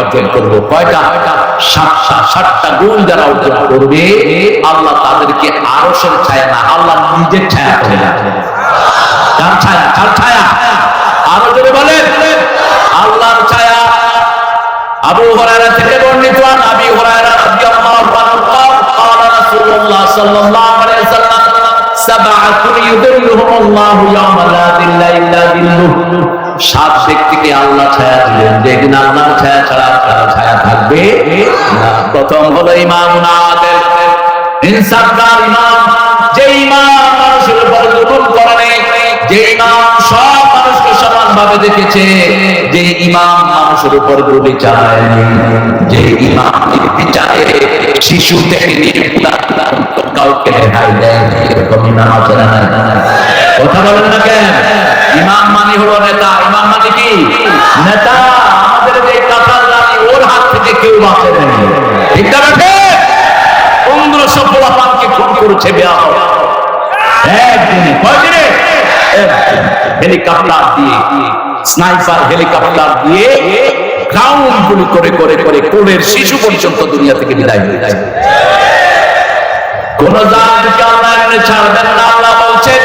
অর্জন করব। কয়টা? 7টা গুণ যারা অর্জন করবে আল্লাহ তাদেরকে আরশের ছায়া না, আল্লাহ নিজের ছায়া করে রাখবেন। কার ছায়া? কার ছায়া? আরো জোরে বলেন, আল্লাহর ছায়া। আবু হুরায়রা থেকে বর্ণিত, আবি হুরায়রা রাদিয়াল্লাহু আনহু قال رسول الله صلى الله عليه وسلم سبعة يظلهم الله يوم لا ظل إلا ظله। 7 ব্যক্তিকে আল্লাহ ছায়া দিলেন, যেদিন আল্লাহর ছায়া ছাড়া কারো ছায়া থাকবে না। প্রথম হলো ইমামুন আদিল, ইনসাফকার ইমাম, যে ইমাম মানুষের উপর জুলুম করে নাই, যে ইমাম সব মানুষকে সমানভাবে দেখেছে, যে ইমাম মানুষের উপর গুলি চালায়নি, যে ইমাম বিচারে শিশু থেকে নিয়ে কাউকে রেহাই দেয়নি, এরকম ইমাম আছে না? কথা বলেন না কেন? ইমাম মানে হলো নেতা। ইমাম মানে কি? নেতা। আমাদের যে কাঁঠাল রানী, ওর হাত থেকে কেউ বাঁচে নাই, ঠিক না? 1500 পোলাপানকে খুন করেছে একদিনে। কয়দিনে? হেলিকপ্টার দিয়ে, স্নাইপার হেলিকপ্টার দিয়ে গ্রাউন্ড গুলি করে করে করে কোলের শিশু পর্যন্ত দুনিয়া থেকে বিদায় হয়ে যায়। কোন জাতিকে আল্লাহ এমনি ছাড়বেন না। আল্লাহ বলছেন,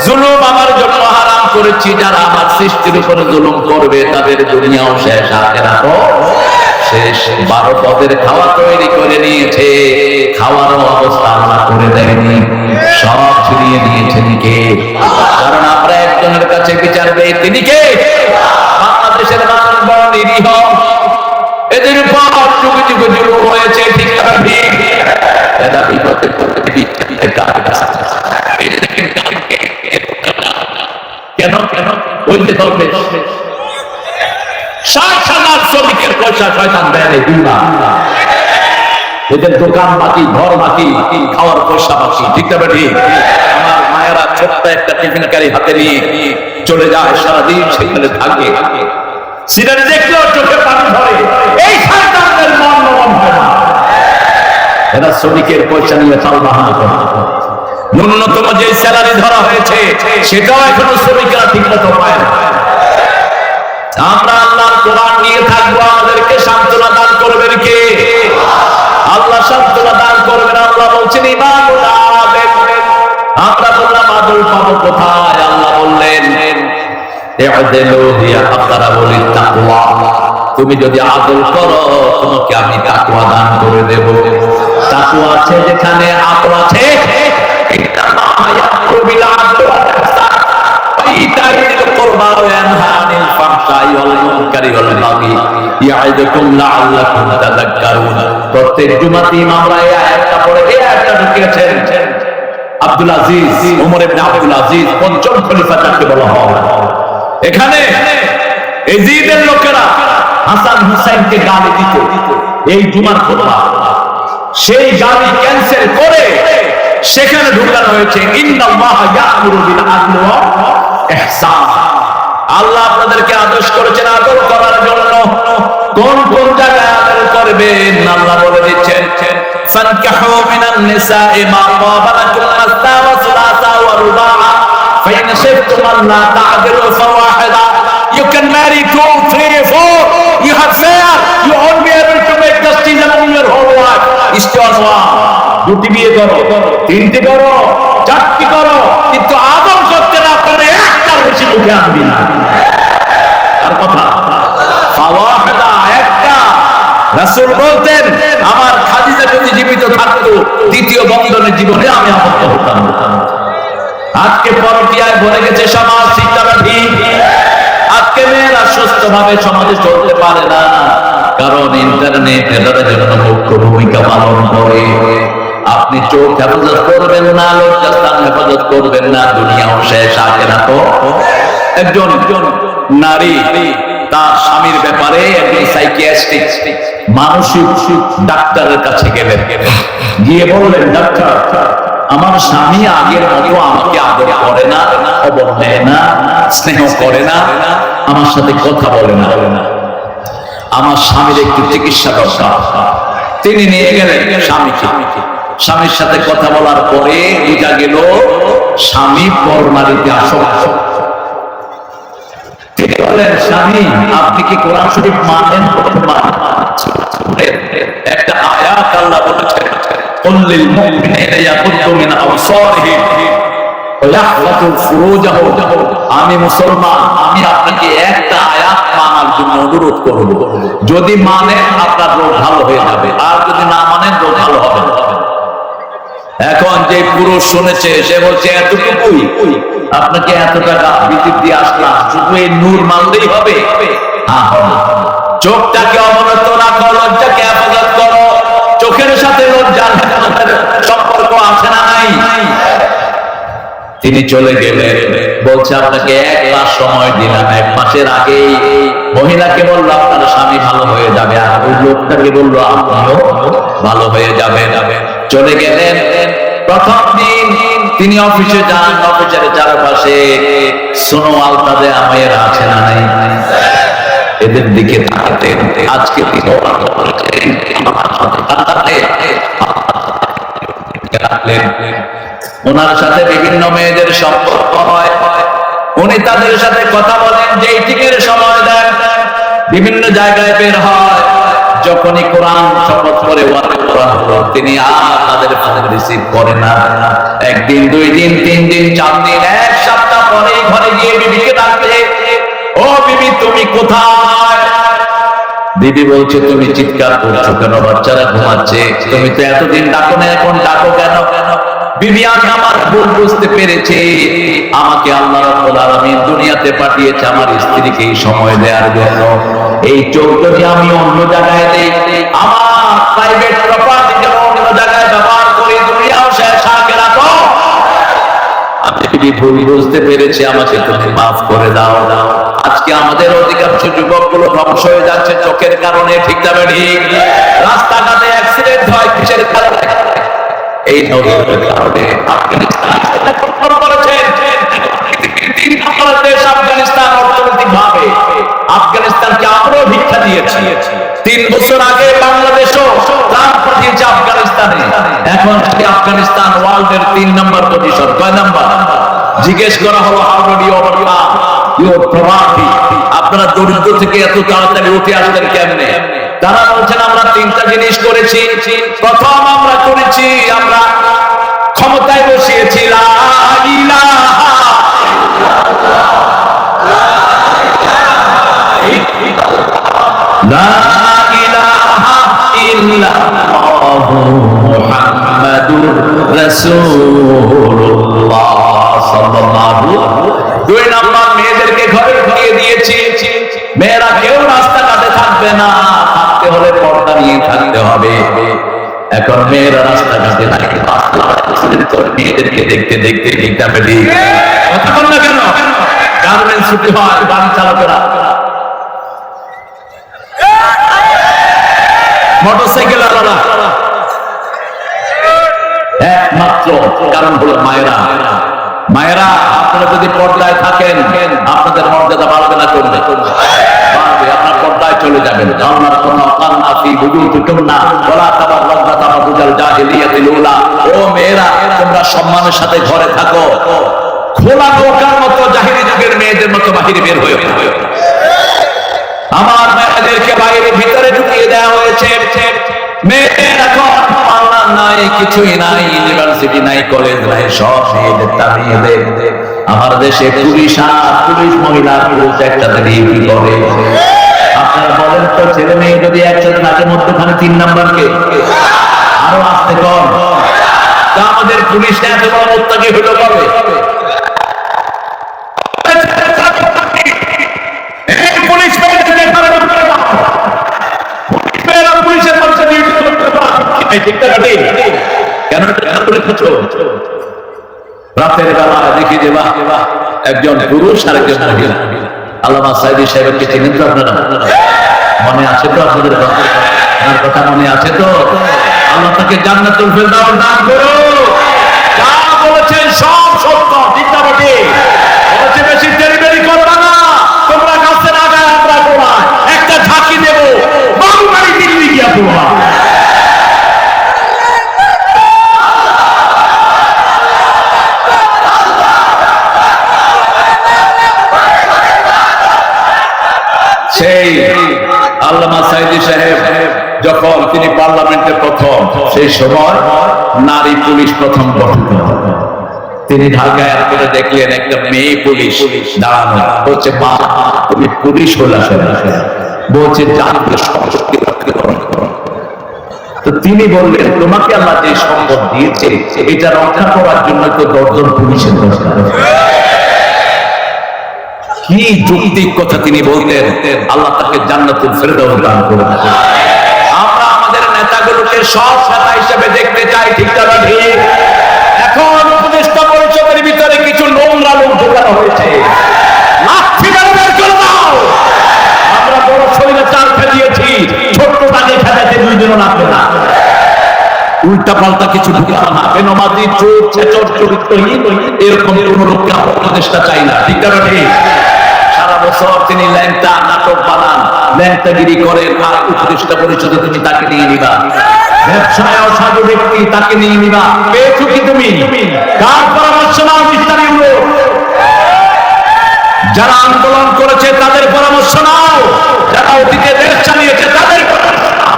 জুলুম আমার জন্য হারাম করেছি, যারা আমার সৃষ্টির উপরে জুলুম করবে তাদের দুনিয়াও শেষ, আখিরাতও শেষ। 12 পদের খাওয়া তৈরি করে নিয়েছে, খাওয়ার অবস্থা আল্লাহ করে দেয়নি, সব ছড়িয়ে দিয়েছেন কে? কারণ আমরা একজনের কাছে বিচার দেই, তিনি কে? বাংলাদেশের মানুষ বড় নিরীহ, এদের উপর যুগে যুগে জুলুম হয়েছে, ঠিক না? ঠিক। এরা বিপদে পড়ে কেন? ওই যে 60,000 শ্রমিকের পয়সা শয়তান দেয় নাই, এদের দোকান বাকি, ঘর বাকি, খাওয়ার পয়সা বাকি, ঠিক না? ঠিক। আমার মায়েরা ছোট্ট একটা টিফিন ক্যারি হাতে নিয়ে চলে যায়, সারাদিন সেখানে থাকে, সিনারি দেখলেও চোখে পানি ধরে। এই শয়তানদের মন নরম হয় না, এরা শ্রমিকের পয়সা নিয়ে চাল বাহানা করে। ন্যূনতম যে স্যালারি ধরা হয়েছে সেটাও এখনো শ্রমিকরা ঠিক মতো পায় না। আমরা আল্লাহর কোরআন নিয়ে থাকবো, আমাদেরকে সান্ত্বনা দান করবেন কে? আল্লাহ সান্ত্বনা দান করবেন। আল্লাহ বলছেন ইমামুল আদিল। আমরা বললাম আদল পাবো কোথায়? আল্লাহ বললেন ইউদিলু হিয়া আকরাবু লিত-তাকওয়া। তুমি যদি আদল করো তোমাকে আমি তাকওয়া দান করে দেব। তাকওয়া আছে যেখানে, আদল আছে। ইন্নাল্লাহা ইয়া'মুরু বিল আদলি ওয়াল ইহসান ওয়া ইতা'i যিল কুরবা ওয়া ইয়ানহা আনিল ফাহশাই ওয়াল মুনকারি ওয়াল বাগি ইয়া'iদুকুম লা'আল্লাকুম তাযাক্কারুন। প্রত্যেক জুমাতে ইমামরা এই আয়াতটা পড়ে, এই আয়াতটা ঢুকিয়েছেন আব্দুল আজিজ, ওমর ইবনে আব্দুল আজিজ, পঞ্চম খলিফা যাকে বলা হয়। এখানে এজিদের লোকেরা হাসান হুসাইনকে গালি দিত এই জুমার খুতবা, সেই গালি ক্যান্সেল করে সেখানে ঢুকানো হয়েছে ইন্নাল্লাহা ইয়া'মুরু বিল আদলি ওয়াল ইহসান। আল্লাহ আপনাদেরকে আদেশ করেছেন আদল করার জন্য। কোন কোন জায়গায় আদল করবেন আল্লাহ বলে দিচ্ছেন, ফানকিহু মিনান নিসাই মা তাবা লাকুম মাসনা ওয়া সুলাসা ওয়া রুবা'a ফাইন শিফতুম আল্লা তা'দিলু ফাওয়াহিদা। You can marry 2, 3, 4. You have failed. You won't be able to make decision in your whole life. Stay on one. দুটি বিয়ে করো, 3টি করো, 4টি করো, কিন্তু আদল করতে না পারে একটার বেশি মুখে আনবি না। আর কথা ফাওয়াহিদা, একটা। রাসূল বলতেন আমার খাদিজা যদি জীবিত থাকতো দ্বিতীয় বন্ধনের জীবনে আমি আবদ্ধ হতাম। আজকে পরকীয়ায় ভরে গেছে সমাজ, ঠিক না? ঠিক। আজকে মেয়েরা সুস্থভাবে সমাজে চলতে পারে না, কারণ ইন্টারনেট এদের জন্য মুখ্য ভূমিকা পালন করে। আপনি চোখ হেফাজত করবেন না, লজ্জাস্থান হেফাজত করবেন না, দুনিয়াও শেষ, আখিরাতও। একজন নারী তার স্বামীর ব্যাপারে একজন সাইকিয়াট্রিস্ট, মানসিক ডাক্তারের কাছে গেলেন, গিয়ে বললেন, ডাক্তার আমার স্বামী আগের মতো আমাকে আদর করে না, খবর নেয় না, স্নেহ করে না, আমার সাথে কথা বলে না, আমার স্বামীর একটু চিকিৎসা দরকার। তিনি নিয়ে গেলেন স্বামীকে। স্বামীর সাথে কথা বলার পরে বোঝা গেল স্বামী পরনারীতে আসক্ত। তিনি বলেন, স্বামী আপনি কি কোরআন শরীফ মানেন? একটা আয়াত আল্লাহ বলেছেন, কুল লিল মুমিনিনা ইয়াকুদ্দু মিন আবসারিহিম ওয়া ইয়াহফাযু ফুরুজাহুম। আমি মুসলমান, আমি আপনাকে একটা আয়াত মানার জন্য অনুরোধ করব। যদি মানেন আপনার রোগ ভালো হয়ে যাবে, আর যদি না মানেন রোগ ভালো হবে না। এখন যে পুরুষ শুনেছে সে বলছে এতটুকুই, আপনাকে এত টাকা বিদ্যুৎ দিয়ে আসলাম, শুধু এই নূর মানলেই হবে? চোখটাকে অবনত রাখো, লজ্জাকে হেফাজত করো। চোখের সাথে লজ্জার সম্পর্ক আছে না নাই? তিনি চলে গেলেন, বলছে আপনাকে 1 মাস সময় দিলাম। 1 মাসের আগেই মহিলাকে বললো আপনার স্বামী ভালো হয়ে যাবে, আর ওই লোকটাকে বললো আপনিও ভালো হয়ে যাবেন। চলে গেলেন। প্রথম দিন তিনি অফিসে যান, অফিসের চারপাশে সোনোয়াল তাদের আমের আছে না নাই? এদের দিকে তাকাতেন। আজকে তিনি ওনার সাথে বিভিন্ন মেয়েদের সম্পর্ক হয়, উনি তাদের সাথে কথা বলেন, যেই টিকের সময় দেন, বিভিন্ন জায়গায় বের হয়। যখনই কোরআন শপথ করে ওয়াজ করা হলো, তিনি আর তাদের ফোন রিসিভ করে না। 1 দিন 2 দিন 3 দিন 4 দিন 1 সপ্তাহ পরে ঘরে গিয়ে বিবিকে ডাকতে, ও বিবি তুমি কোথায়? দিদি বলছে তুমি চিৎকার করছো কেন? বাচ্চারা ঘুমাচ্ছে, তুমি তো এতদিন ডাকো না, এখন ডাকো কেন? বিবি আজ আমার ভুল বুঝতে পেরেছে, আমাকে আল্লাহ রাব্বুল আলামিন দুনিয়াতে পাঠিয়েছে আমার স্ত্রীকে সময় দেওয়ার জন্য। এই চোখ যদি আমি অন্য জায়গায় দেই, আমার প্রাইভেট প্রপার্টি যেন অন্য জায়গায় ব্যবহার করি, দুনিয়াও শেষ, আখিরাত তো। আমি বিবি ভুল বুঝতে পেরেছি, আমাকে তুমি মাফ করে দাও। আজকে আমাদের অধিকাংশ যুবকগুলো ধ্বংস হয়ে যাচ্ছে চোখের কারণে, ঠিক না ঠিক? রাস্তাঘাটে অ্যাক্সিডেন্ট হয় কিসের কারণে? এই নজরের কারণে। আফগানিস্তান আফগানিস্তান অর্থনৈতিক ভাবে আফগানিস্তানকে আমরাও ভিক্ষা দিয়েছি। 3 বছর আগে বাংলাদেশও দান পাঠিয়েছে আফগানিস্তানে। এখন আফগানিস্তান ওয়ার্ল্ডের 3 নম্বর পজিশন। কয় নাম্বার? জিজ্ঞেস করা হলো how do you overcome your poverty, আপনারা দরিদ্র থেকে এত তাড়াতাড়ি উঠে আসলেন কেমনে? তারা বলছেন আমরা 3টা জিনিস করেছি। প্রথম আমরা করেছি, আমরা ক্ষমতায় বসিয়েছি লা ইলাহা ইল্লাল্লাহু মুহাম্মাদুর রাসূলুল্লাহ সাল্লাল্লাহু। 2 নাম্বার মেয়েদেরকে ঘরে ঢুকিয়ে দিয়েছি, মেয়েরা কেউ রাস্তাঘাটে থাকবে না, থাকতে হলে পর্দা নিয়ে থাকতে হবে। এখন মেয়েরা রাস্তাঘাটে থাকে, মেয়েদেরকে দেখতে দেখতে কথা বল না কেন? গার্মেন্টস ছুটি হয়, গাড়ি চালকেরা, মোটরসাইকেল আলাদা, একমাত্র কারণ হলো মায়েরা। মায়েরা আপনারা যদি পর্দায় থাকেন, আপনাদের মর্যাদা বাড়বে না কমবে? বাড়বে। আপনার পর্দায় চলে যাবেন। আল্লাহর কোন কান্না ফি বুয়ুতিকুন্না ওয়ালা তাবাররাজনা তাবাররুজাল জাহিলিয়াতিল উলা। ও মেয়েরা, তোমরা সম্মানের সাথে ঘরে থাকো, খোলা নৌকার মতো জাহিলি যুগের মেয়েদের মতো বাহিরে বের হয়ে। আমার মেয়েদেরকে বাইরে ভিতরে ঢুকিয়ে দেওয়া হয়েছে। মেয়েদের এখন পাল্লা নাই, কিছুই নাই, ইউনিভার্সিটি নাই, কলেজ নাই, সব মেয়েদের তাড়িয়ে দেয়। আমার দেশে পুলিশ মহিলা পুরুষ একসাথে ডিউটি করে। আপনারা বলেন তো, ছেলে মেয়ে যদি একসাথে থাকে, মধ্যখানে 3 নাম্বারকে আরো আসতে কম। তা আমাদের পুলিশ এত বড় মুত্তাকি হলো কবে? রাতের বেলা দেখি যে একজন পুরুষ আর একজন মহিলা। আল্লামা সাইদি সাহেবকে চিনেন তো আপনারা? মনে আছে তো আপনাদের কথা? মনে আছে তো? আল্লাহ তাকে জান্নাতুল ফেরদাউস দান করুন। যা বলেছেন সব সত্য, ঠিক না বটে? বলেছে বেশি দেরি করবে না, তোমরা কাছে না গায়ে আমরা পড়ায় একটা ঝাঁকি দেব, বাবু বাড়ি দিল্লি গিয়া পড়বা। সেই আল্লামা সাইদি সাহেব যখন তিনি পার্লামেন্টে প্রথম, সেই সময় নারী পুলিশ প্রথম গঠিত। তিনি ঢাকায় করে দেখলেন একটা মেয়ে পুলিশ দাঁড়ানো, বলছে মা তুমি পুলিশ হলা, বলছে জাতীয় সংস্কৃতি রক্ষা করো। তো তিনি বললেন তোমাকে আল্লাহ যে সম্পদ দিয়েছে এটা রক্ষা করার জন্য তো 10 জন পুলিশের দরকার। কি যৌক্তিক কথা তিনি বলতেন, আল্লাহ তাকে জান্নাতুল ফেরদাউস দান করুন। আমরা আমাদের নেতাগুলোকে সব নেতা হিসেবে দেখতে চাই, ঠিক না ঠিক? এখন উপদেষ্টা পরিষদের ভিতরে কিছু নোংরা লোক ঢোকানো হয়েছে, লাঠি মেরে বের করে দাও। আমরা বড় শরীরে চাল খেলিয়েছি, ছোট্ট টাকে খেলাতে 2 দিনও লাগবে না। উল্টা পাল্টা কিছু ঢুকানো না, বেনমাজি চোর ছেচর চরিত্রহীন এরকম কোন লোককে আমরা উপদেষ্টা চাই না, ঠিক না ঠিক? সারা বছর তিনি ল্যাংটা নাটক বানান, ল্যাংটাগিরি করেন, আর উপদেষ্টা পরিষদে তুমি তাকে নিয়ে নিবা। ব্যবসায় অসাধু ব্যক্তি, তাকে নিয়ে নিবা। পেয়েছো কি তুমি? কার পরামর্শ নাও? মিস্টারিগুলো যারা আন্দোলন করেছে তাদের পরামর্শ নাও, যারা অতীতে দেশ চালিয়েছে তাদের পরামর্শ নাও।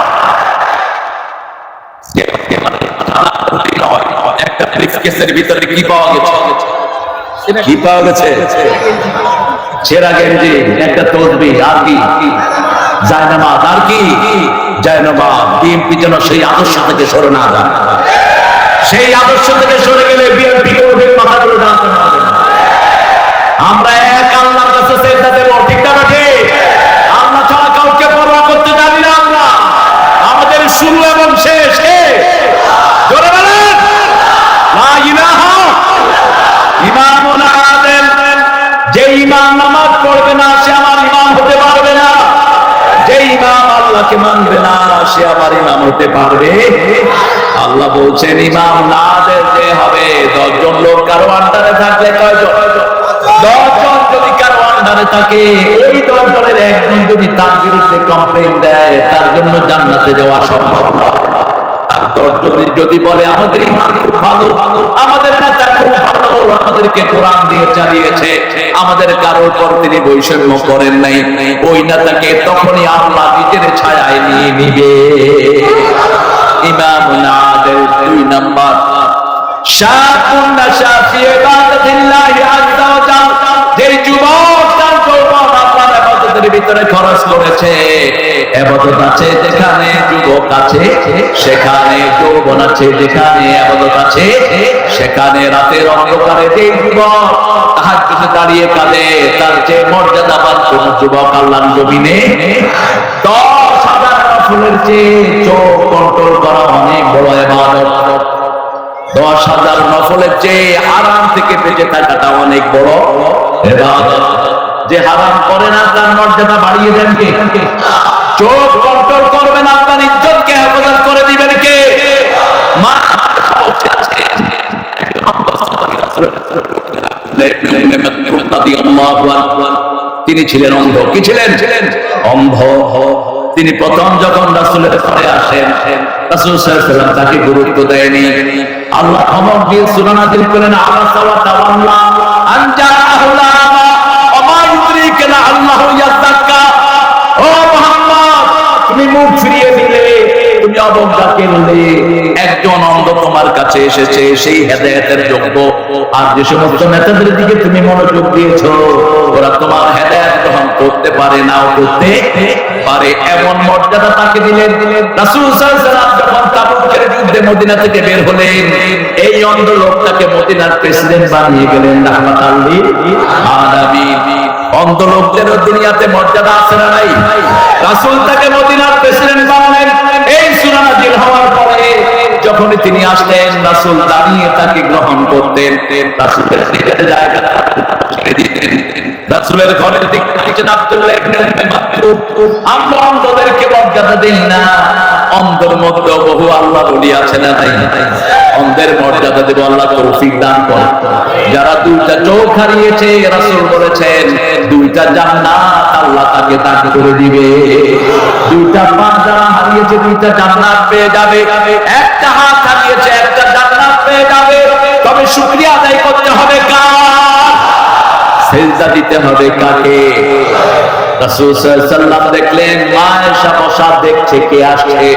একটা ব্রিফকেসের ভিতরে কি পাওয়া গেছে? কি পাওয়া গেছে? ছেঁড়া গেঞ্জি, একটা তসবিহ, আর কি? জায়নামাজ, আর কি? জায়নামাজ। বিএনপি যেন সেই আদর্শ থেকে সরে না যায়। সেই আদর্শ থেকে সরে গেলে বিএনপি মাথাগুলো জানতে পারবে না। আমরা এক আল্লাহর কাছে সেজদা দেব, ঠিক না ঠিক? আল্লাহ ছাড়া কাউকে পরোয়া করতে জানি না আমরা। আমাদের শুরু এবং শেষ জোরে বলেন লা ইলাহা ইমামুল আদিল। যে ইমাম নামাজ পড়বে না সে আমার ইমাম হতে পারবে না। যে ইমাম আল্লাহকে মানবে না সে আমার ইমাম হতে পারবে। আল্লাহ বলছেন ইমাম না যে হবে 10 জন লোক কারো আন্ডারে থাকলে কয়জন? 10 জন যদি কারো আন্ডারে থাকে, ওই 10 জনের একজন যদি তার বিরুদ্ধে কমপ্লেইন দেয়, তার জন্য জান্নাতে যাওয়া সম্ভব নয়। যদি বলে আমাদের ইমান খুব ভালো, আমাদের নেতা খুব ভালো, আমাদেরকে কোরআন দিয়ে চালিয়েছে, আমাদের কারোর উপর তিনি বৈষম্য করেন নাই, ওই নেতাকে তখনই আল্লাহ নিজের ছায়ায় নিয়ে নিবে। ইমামুল আদিল 2 নাম্বার। শাকুন নাশা ফি ইবাদাতিল্লাহি আযজা ওয়া জাল্লা। যে যুবক তার যৌবন আল্লাহর ইবাদতের ভিতরে খরচ করেছে, ইবাদত আছে যেখানে যুবক আছে, সেখানে যৌবন আছে, যেখানে ইবাদত আছে সেখানে রাতের অন্ধকারে যে যুবক তাহাজ্জুদে দাঁড়িয়ে কাঁদে, তার যে মর্যাদাবান কোন যুবক আল্লাহর জমিনে 10,000 নফলের চেয়ে চোখ কন্ট্রোল করা অনেক বড় ইবাদত। 10,000 নফলের চেয়ে হারাম থেকে বেঁচে থাকাটা অনেক বড় ইবাদত। যে হারাম করে না তার মর্যাদা বাড়িয়ে দেন কে? চোখ কন্ট্রোল করবেন, আপনার ইজ্জতকে হেফাজত করে দিবেন কে? তিনি ছিলেন অন্ধ। কি ছিলেন? অন্ধ। তিনি প্রথম যখন রাসূলের ঘরে আসেন, রাসূল সাল্লাল্লাহু আলাইহি ওয়াসাল্লাম তাকে গুরুত্ব দেয়নি। আল্লাহ ধমক দিয়ে সূরা নাযিল করেন, আবাসা ওয়া তাওয়াল্লা আন জাআহুল আমা ওয়া মা ইউদরিকা লাআল্লাহু ইয়াযাক্কা। ও মুহাম্মদ, তুমি মুখ ফিরিয়ে দিলে, তুমি অবজ্ঞা করলে। একজন অন্ধ তোমার কাছে এসেছে, সেই হেদায়েতের যোগ্য। আর যে সমস্ত নেতাদের দিকে তুমি মনোযোগ দিয়েছো, ওরা তোমার হেদায়েত গ্রহণ করতে পারে, নাও করতে পারে। এমন মর্যাদা তাকে দিলেন। রাসূল সাল্লাল্লাহু আলাইহি ওয়াসাল্লাম যখন তাবুকের যুদ্ধে মদিনা থেকে বের হলেন, এই অন্ধ লোকটাকে মদিনার প্রেসিডেন্ট বানিয়ে গেলেন রাহমাতাল লিল আলামিন। অন্ধ লোকদের দুনিয়াতে মর্যাদা আছে না নাই? রাসূল তাকে মদিনার প্রেসিডেন্ট বানালেন। এই সূরা নাযিল হওয়ার পরে যখনই তিনি আসলেন, রাসূল দাঁড়িয়ে তাকে গ্রহণ করতেন। রাসূলের নিজের জায়গা ছেড়ে দিতেন। রাসূলের ঘরের দিকে আসেন আব্দুল্লাহ ইবনে উম্মে মাকতুম। আমরা অন্ধদেরকে মর্যাদা দেই না। অন্ধের মধ্যে বহু আল্লাহ বলি আছে না নাই? অন্ধের মর্যাদা দেব, আল্লাহ তৌফিক দান করেন। যারা 2টা চোখ হারিয়েছে, রাসূল বলেছেন 2টা জান্নাত আল্লাহ তাকে দান করে দিবে। 2টা পা যারা হারিয়েছে 2টা জান্নাত পেয়ে যাবে। একটা হাত হারিয়েছে, একটা জান্নাত পেয়ে যাবে। তবে শুকরিয়া আদায় করতে হবে কার? সেজদা দিতে হবে কাকে? রাসূল সাল্লাল্লাহু আলাইহি ওয়াসাল্লাম দেখলেন মা আয়েশা বসা, দেখছে কে আসছে।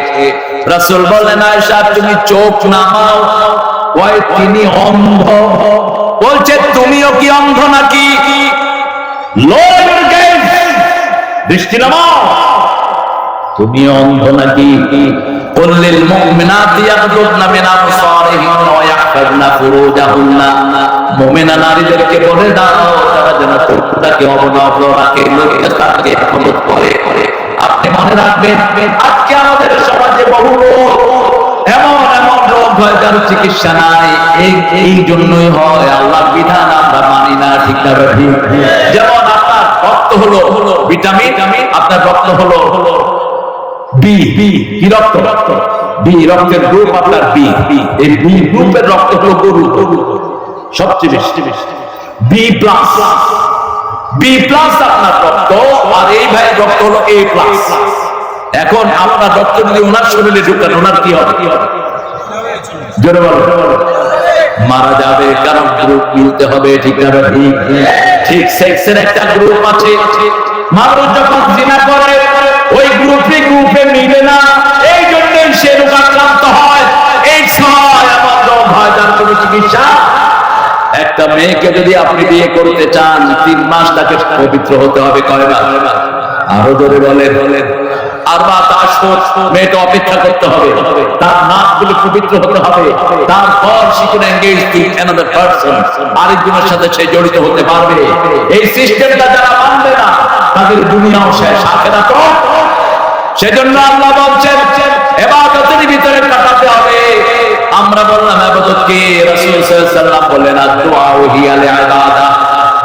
রাসূল বললেন আয়েশা তুমি চোখ নামাও। ওই তিনি অন্ধ। বলছে তুমিও কি অন্ধ নাকি? লোয়ার গেজ, দৃষ্টি নামাও। তুমি অন্ধ নাকি? কুল্লিল মুমিনাতি ইয়াগদুদনা মিন আবসারিহিন্না ওয়া ইয়াহফাযনা ফুরুজাহুন্না। মুমিনা নারীদেরকে বলে দাও তারা যেন চোখটাকে অবনত রাখে, লজ্জাটাকে হেফাজত করে। আপনি মনে রাখবেন আজকে আমাদের সমাজে বহু লোক এমন এমন রোগ হয় যার চিকিৎসা নাই। এই জন্যই হয় আল্লাহর বিধান আমরা মানি না, ঠিক না ঠিক? যেমন আপনার রক্ত হলো ভিটামিন, আপনার রক্ত হলো বি। কি রক্ত? বি। রক্তের গ্রুপ আপনার বি। এই বি গ্রুপের রক্ত হলো গরু, সবচেয়ে বেশি বি প্লাস। বি প্লাস আপনার রক্ত, আর এই ভাই রক্ত হলো এ প্লাস। এখন আপনার রক্ত যদি ওনার শরীরে ঢুকান, ওনার কি হবে? জোরে বলো। মারা যাবে, কারণ গ্রুপ মিলতে হবে, ঠিক না ঠিক? ঠিক সেক্সের একটা গ্রুপ আছে। মানুষ যখন জিনা করে ওই গ্রুপে মিলে না, এই জন্যই সে রোগাক্রান্ত হয়। এই ছয় এমন রোগ হয় যার কোনো চিকিৎসা। একটা মেয়েকে যদি আপনি বিয়ে করতে চান 3 মাস তাকে পবিত্র হতে হবে। কয় মাস? আরো জোরে বলেন। আর 10 মেয়েটা অপেক্ষা করতে হবে, তার নাকগুলো পবিত্র হতে হবে, তারপর she can engage with another person, আরেকজনের সাথে সে জড়িত হতে পারবে। এই সিস্টেমটা যারা মানবে না তাদের দুনিয়াও শেষ, আখিরাতও। সেজন্য আল্লাহ বলছেন ইবাদতের ভিতরে কাটাতে হবে। আমরা বললাম ইবাদত কি? রাসূল সাল্লাল্লাহু আলাইহি ওয়াসাল্লাম বলেন দুআ হিয়া লিইবাদা,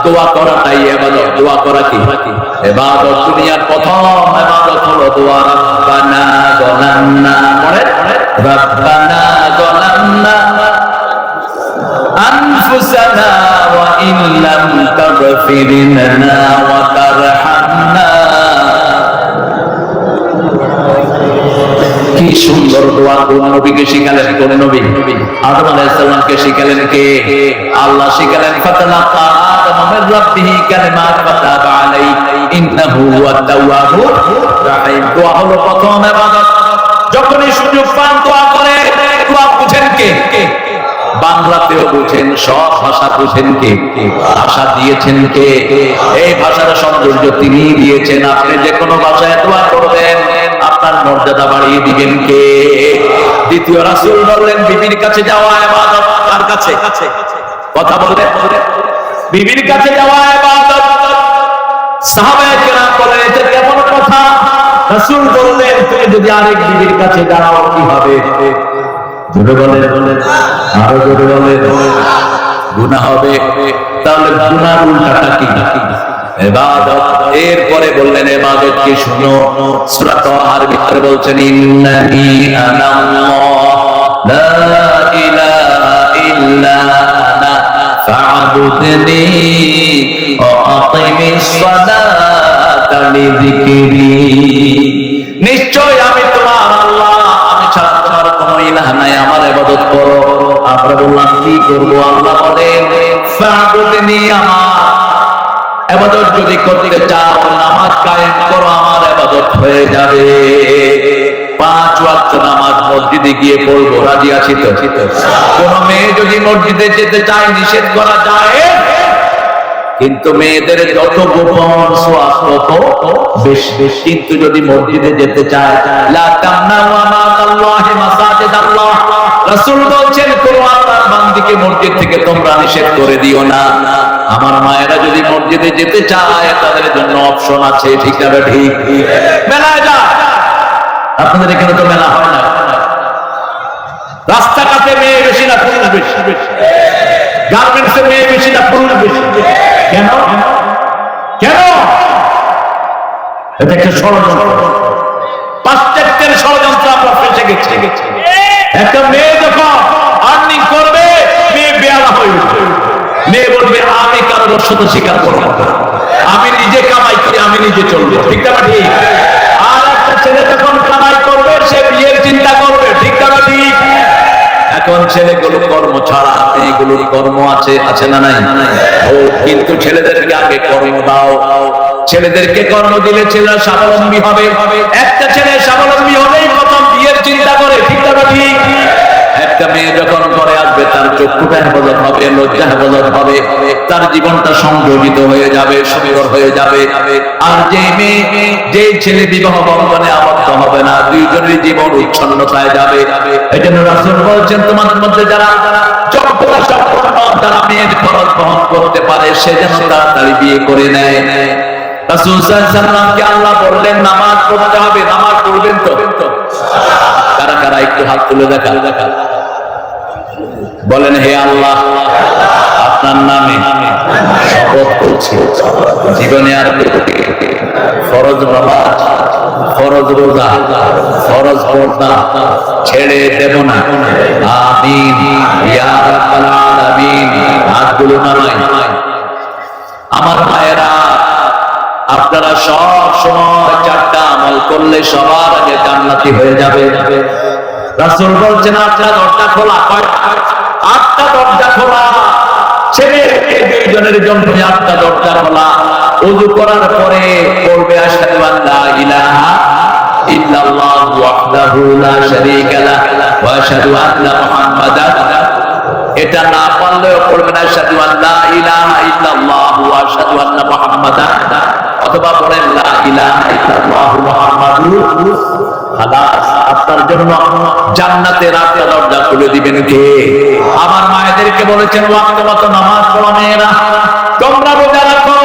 দোয়া করাটাই ইবাদত। দোয়া করা কি ইবাদত? দুনিয়ার প্রথম ইবাদত হলো দোয়া। রব্বানা যালামনা, রব্বানা যালামনা আনফুসানা ওয়া ইন লাম তাগফির লানা ওয়া তারহামনা। কি সুন্দর দোয়া! কোন নবীকে শিখালেন? কোন নবী? আদম আলাইহিস সালামকে শিখালেন কে? আল্লাহ শিখালেন ফাতালাকা আদম মির রাব্বিহি কালিমাত ফাতাবা আলাইহি ইন্নাহু হুয়াত তাওয়াবুর রাহিম। দোয়া হলো প্রথম ইবাদত। যখনই সুযোগ পান দোয়া করে। দোয়া বুঝেন কে? বাংলাতেও বুঝেন, সব ভাষা বুঝেন কে? ভাষা দিয়েছেন কে? এই ভাষার সৌন্দর্য তিনি দিয়েছেন। আপনি যে কোনো ভাষায় দোয়া করবেন, আপনার মর্যাদা বাড়িয়ে দিবেন কে? দ্বিতীয় রাসূল বললেন বিবির কাছে যাওয়া ইবাদত। কার কাছে? কথা বলবেন। বিবির কাছে যাওয়া ইবাদত। সাহাবায়ে কেরাম বলেন এটা কেমন কথা? রাসূল বললেন তুমি যদি আরেক বিবির কাছে যাও কি হবে? জোরে বলেন, আরো জোরে বলেন। গুনাহ হবে। তাহলে গুনাহর উল্টাটা কি? ইবাদত। এরপরে বললেন ইবাদত কি? শুনো, সূরা তাহার ভিতরে বলছেন ইন্নানি আনাল্লাহ লা ইলাহা ইল্লা আনা ফা'বুদনি ওয়া আকিমিস সালাতা লিযিকরি। নিশ্চয় আমি তোমার আল্লাহ, আমি ছাড়া তোমার কোনো ইলাহ নাই, আমার ইবাদত করো। আমরা বললাম কি করব? আল্লাহ বলেন ফা'বুদনি, আমার ইবাদত যদি করতে চাও নামাজ কায়েম করো, আমার ইবাদত হয়ে যাবে। 5 ওয়াক্ত নামাজ মসজিদে গিয়ে পড়বো, রাজি আছি তো? কোন মেয়ে যদি মসজিদে যেতে চায় নিষেধ করা যায়, কিন্তু মেয়েদের যত গোপন সোয়াব তত বেশি। কিন্তু যদি মসজিদে যেতে চায়, লা তামনাউ আমাতাল্লাহি মাসাজিদাল্লাহ, রাসূল বলছেন কোন আল্লাহর বান্দিকে মসজিদ থেকে তোমরা নিষেধ করে দিও না। আমার মায়েরা যদি মসজিদে যেতে চায় তাদের জন্য অপশন আছে, ঠিক না ঠিক? মেলায় যা, আপনাদের এখানে তো মেলা হয় না। রাস্তাঘাটে মেয়ে বেশি না পুরুষ বেশি? গার্মেন্টসে মেয়ে বেশি না পুরুষ বেশি? কেন? এটা একটা ষড়যন্ত্র, পাশ্চাত্যের ষড়যন্ত্র। আমরা ফেসে গেছি। একটা মেয়ে যখন আর্নিং করবে, মেয়ে বেয়ালা হয়ে উঠবে। মেয়ে বলবে আমি কারো রসদ স্বীকার করবো না, আমি নিজে কামাই করি, আমি নিজে চলবো, ঠিক না ঠিক? আর একটা ছেলে যখন কামাই করবে সে বিয়ের চিন্তা করবে, ঠিক না ঠিক? এখন ছেলেগুলো কর্ম ছাড়া, মেয়েগুলোর কর্ম আছে না নাই? ও কিন্তু ছেলেদেরকে আগে কর্ম দাও। ছেলেদেরকে কর্ম দিলে ছেলেরা স্বাবলম্বী হবে। একটা ছেলে স্বাবলম্বী হলেই প্রথম বিয়ের চিন্তা করে, ঠিক না ঠিক? একটা মেয়ে যখন ঘরে আসবে তার চক্ষুটা হেফাজত হবে, লজ্জা হেফাজত হবে, তার জীবনটা সংযোজিত হয়ে যাবে, সুন্দর হয়ে যাবে। আর যে মেয়ে যে ছেলে বিবাহ বন্ধনে আবদ্ধ হবে না, দুইজনের জীবন উচ্ছন্নতায় যাবে। এই জন্য রাসূল বলছেন তোমাদের মধ্যে যারা যোগ্যতা সম্পন্ন, যারা মেয়ের খরচ বহন করতে পারে, সে যেন তাড়াতাড়ি বিয়ে করে নেয়। রাসূল সাল্লাল্লাহু আলাইহি ওয়াসাল্লামকে আল্লাহ বললেন নামাজ পড়তে হবে, নামাজ পড়বেন তো? কারা কারা একটু হাত তুলে দেখা বলেন, হে আল্লাহ আপনার নামে শপথ করছি জীবনে আর ফরজ নামাজ, ফরজ রোজা, ফরজ পর্দা ছেড়ে দেব না। আমিন ইয়া রাব্বাল আলামিন। হাতগুলো নামাই। আমার ভাইয়েরা, আপনারা সব সময় চারটা আমল করলে সবার আগে জান্নাতি হয়ে যাবে। রাসূল বলছেন আটটা দরজা খোলা, আটটা দরজা খোলা, ছেলে দুইজনের জন্য আটটা দরজা খোলা। ওযু করার পরে পড়বে আশহাদু আল্লা ইলাহা ইল্লাল্লাহু ওয়াহদাহু লা শারীকা লাহু ওয়া আশহাদু আন্না মুহাম্মাদান। এটা না পারলেও পড়বেন আশহাদু আল্লা ইলাহা ইল্লাল্লাহু ওয়া আশহাদু আন্না মুহাম্মাদান, অথবা বলেন লা ইলাহা ইল্লাল্লাহু মুহাম্মাদুর খালাস। আপনার জন্য জান্নাতের আটটা দরজা খুলে দিবেন কে? আমার মায়েদেরকে বলেছেন ওয়াক্ত মতো নামাজ পড়ো মেয়েরা, তোমরা রোজা রাখো,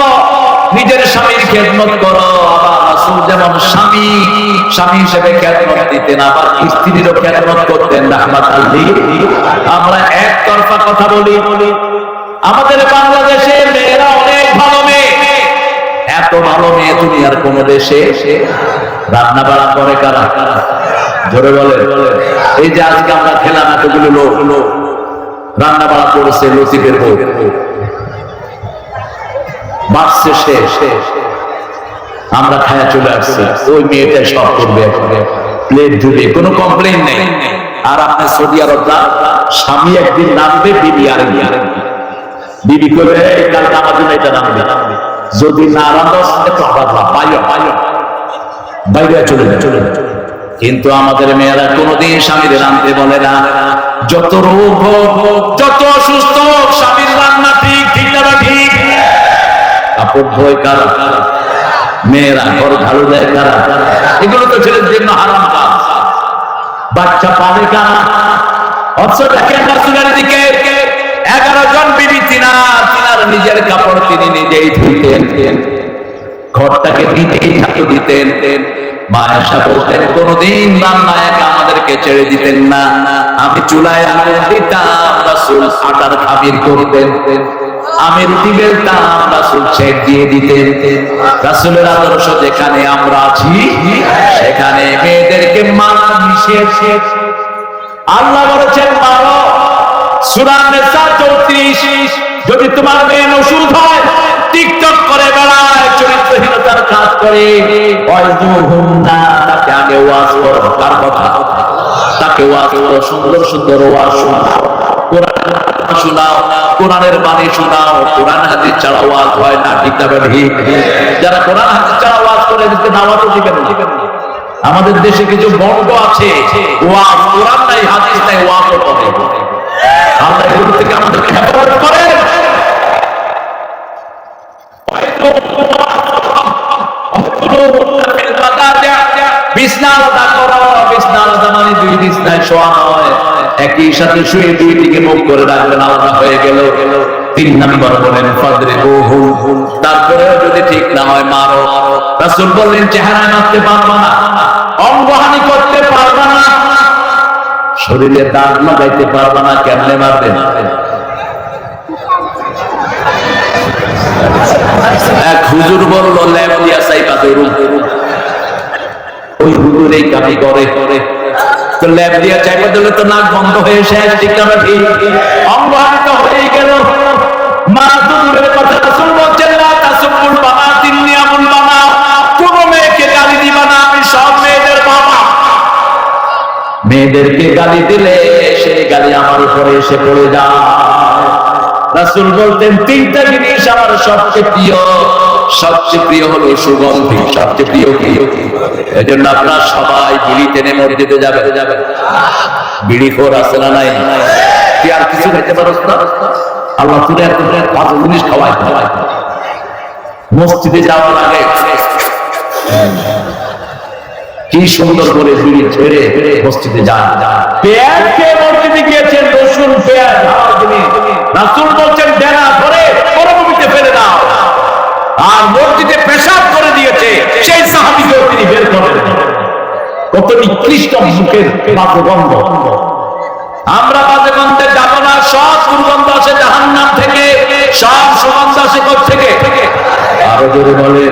নিজের স্বামীর খেদমত করো। আবার রাসূল যেমন স্বামী হিসেবে খেদমত দিতেন, আবার স্ত্রীরও খেদমত করতেন রাহমাতাল লিল। আমরা একতরফা কথা বলি। আমাদের বাংলাদেশে মেয়েরা অনেক ভালো মেয়ে, এত ভালো মেয়ে দুনিয়ার কোন দেশে রান্না বাড়া করে কারা? জোরে বলে। এই যে আজকে আমরা খেলাম এতগুলো লোক রান্না বাড়া করেছে, লতিফের বউ বাড়ছে শেষ, আমরা খায়া চলে আসছি। ওই মেয়েটা সব করবে, প্লেট ধুবে, কোনো কমপ্লেন নেই। আর আপনার সৌদি আরব স্বামী একদিন নামবে, বিবি আরেকদিন। বিবি করবে কালকে আমার জন্য এটা নামবে, যদি না রান্ধস বাইরে চলে যায়। কিন্তু আমাদের মেয়েরা কোনোদিন স্বামীর রাঁধতে বলে না। যত রোগ হোক, যত অসুস্থ হোক, স্বামীর রান্না ঠিক না ঠিক? কাপড় ধোয় কারা? মেয়েরা। ঘর ঝাড়ু দেয় কারা? এগুলো তো ছেলের জন্য হারাম কাজ। বাচ্চা পাবে কারা? অথচ দেখেন রাসূলের দিকে 11 জন বিবি তিনার নিজের কাপড় তিনি নিজেই ধুইতেন, ঘরটাকে নিজেই ঝাড়ু দিতেন। মা আয়েশা বলতেন কোনদিন রান্না একা আমাদেরকে ছেড়ে দিতেন না। আমি চুলায় আগুন দিতাম, রাসূল আটার খামির করতেন, আমি রুটি বেলতাম, রাসূল ছেড় দিয়ে দিতেন। রাসূলের আদর্শ যেখানে আমরা আছি, সেখানে মেয়েদেরকে মানা নিষেধ। আল্লাহ বলেছেন মারো, সূরা নিসা 34। যদি তোমার মেয়ে নসুদ হয়, টিকটক করে বেড়ায়, চরিত্রহীনতার কাজ করে, তাকে আগে ওয়াজ করো। কার কথা? তাকে ওয়াজ করো, সুন্দর সুন্দর ওয়াজ শোনাও, কোরআন শোনাও, কোরআনের বাণী শোনাও। কোরআন হাদিস ছাড়া ওয়াজ হয় না, ঠিক না ঠিক? যারা কোরআন হাদিস ছাড়া ওয়াজ করে এদেরকে দাওয়াতও দিবেন না। আমাদের দেশে কিছু বন্ধ আছে, ওয়াজ কোরআন নাই, হাদিস নাই, ওয়াজও করে। আল্লাহ এগুলো থেকে আমাদেরকে হেফাজত করেন। বিছনা আলাদা করো, বিছনা আলাদা মানে দুই বিছনায় শোয়া নয়, একই সাথে শুয়ে দুই দিকে মুখ করে রাখবেন, আলাদা হয়ে গেল। 3 নম্বর বলেন ফাদরিবুহু, তারপরেও যদি ঠিক না হয় মারো। রাসূল বললেন চেহারায় মারতে পারবা না, অঙ্গহানি করতে পারবা না, শরীরে দাগ লাগাইতে পারবা না, কেমনে মারবেন? এক হুজুর বলল ল্যাব দিয়া সাইবা দেরু, ওই হুজুর এই কাজই করে। তো ল্যাব দিয়া চাইবা দিলে তো নাক বন্ধ হয়ে শেষ, ঠিক না ঠিক? অঙ্গহানি তো হয়ে গেল। মা দুধের কথা রাসূল বলছেন না তাসুবুল বানাতিন নিয়ামুল বানা, কোন মেয়েকে গালি দিবা না, আমি সব মেয়েদের বাবা। মেয়েদেরকে গালি দিলে সেই গালি আমার উপরে এসে পড়ে যায়। রাসূল বলতেন 3টা জিনিস আমার সবচেয়ে প্রিয়, সবচেয়ে প্রিয় হলো সুগন্ধি, সবচেয়ে প্রিয় কি? এজন্য আপনারা সবাই বিড়ি টেনে মসজিদে যাবে। বিড়ি খোর আছে না নাই? তুই আর কিছু খাইতে পারস না? আল্লাহ তুলে পাঁচ জিনিস খাওয়ায়। মসজিদে যাওয়ার আগে কি সুন্দর করে বিড়ি ছেড়ে মসজিদে যান। পেঁয়াজ খেয়ে মসজিদে গিয়েছেন, রসুন পেঁয়াজ রাসূল বলছেন ডেরা ধরে মরুভূমিতে ফেলে দাও। আর মসজিদে পেশাব করে দিয়েছে, সেই সাহাবীকেও তিনি বের করেন। কত নিকৃষ্ট মুখের বাজে গন্ধ। আমরা বাজে গন্ধে যাব না, সব দুর্গন্ধ আসে জাহান্নাম থেকে, সব সুগন্ধ আসে কোথা থেকে? আরো জোরে বলে।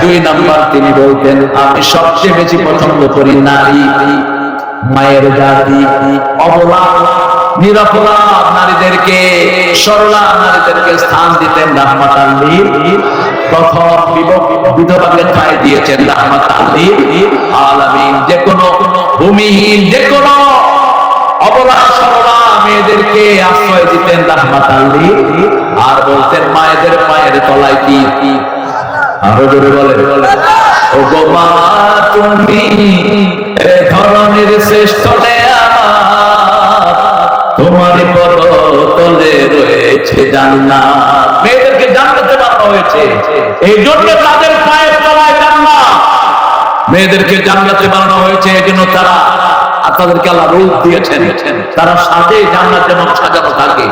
2 নাম্বার তিনি বলতেন, আমি সবচেয়ে বেশি পছন্দ করি নারী, মায়ের জাতি, অবলা নিরাপলা নারীদেরকে, সরলা নারীদেরকে স্থান দিতেন রাহমাতাল লিল। প্রথম বিধবাকে ঠাঁই দিয়েছেন রাহমাতাল লিল আলামিন। যে কোনো ভূমিহীন, যে কোনো অবলা সরলা মেয়েদেরকে আশ্রয় দিতেন রাহমাতাল লিল। আর বলতেন মায়েদের পায়ের তলায় কি? আরো জোরে বলে। ও গো মা তুমি এ ধরনের শ্রেষ্ঠ আমার, তোমার পদতলে রয়েছে জান্নাত। মেয়েদেরকে জান্নাতে বানানো হয়েছে, এই জন্য তাদের পায়ের তলায় জান্নাত। মেয়েদেরকে জান্নাতে বানানো হয়েছে, এই জন্য তাদেরকে আল্লাহ রূপ দিয়েছেন, তারা সাজে জান্নাত যেমন সাজানো থাকে।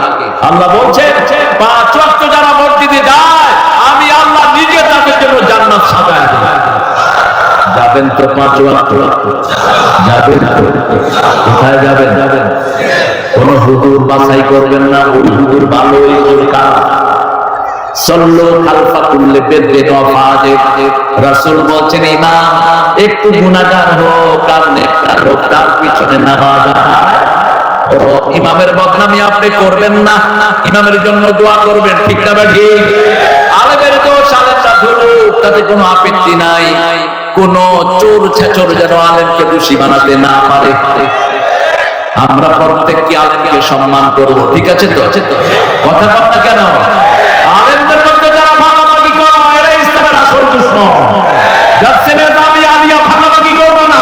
আল্লাহ বলছেন 5 ওয়াক্ত যারা মসজিদে যায়, আমি আল্লাহ নিজে তাদের জন্য জান্নাত সাজায় দেব। যাবেন তো 5 ওয়াক্ত? যাবেন তো? কোথায় যাবেন? কোন হুজুর বাছাই করবেন না, ওই হুজুর ভালোই দরকার। সল্লু খালফা কুল্লি বিররিন ওয়া ফাজির। রাসূল বলেন ইমাম একটু গুনাহগার হোক আর নেককার হোক, তার পিছনে নামাজ আদায়। ও ইমামের বদনামি আপনি করবেন না, ইমামের জন্য দোয়া করবেন, ঠিক না ঠিক? আলেমের দোষ আলেমরা ধরুক, তাতে কোনো আপত্তি নাই। কোন চোর ছেচর যেন আলেমকে দোষী বানাতে না পারে। আমরা প্রত্যেককে আলেমকে সম্মান করব, ঠিক আছে তো? কথা বল না কেন? আলেমদের মধ্যে যারা ভাগাভাগি করে এরা ইসলামের আসল দুশমন। যাচ্ছে না আমি আলিয়া ভাগাভাগি করব না,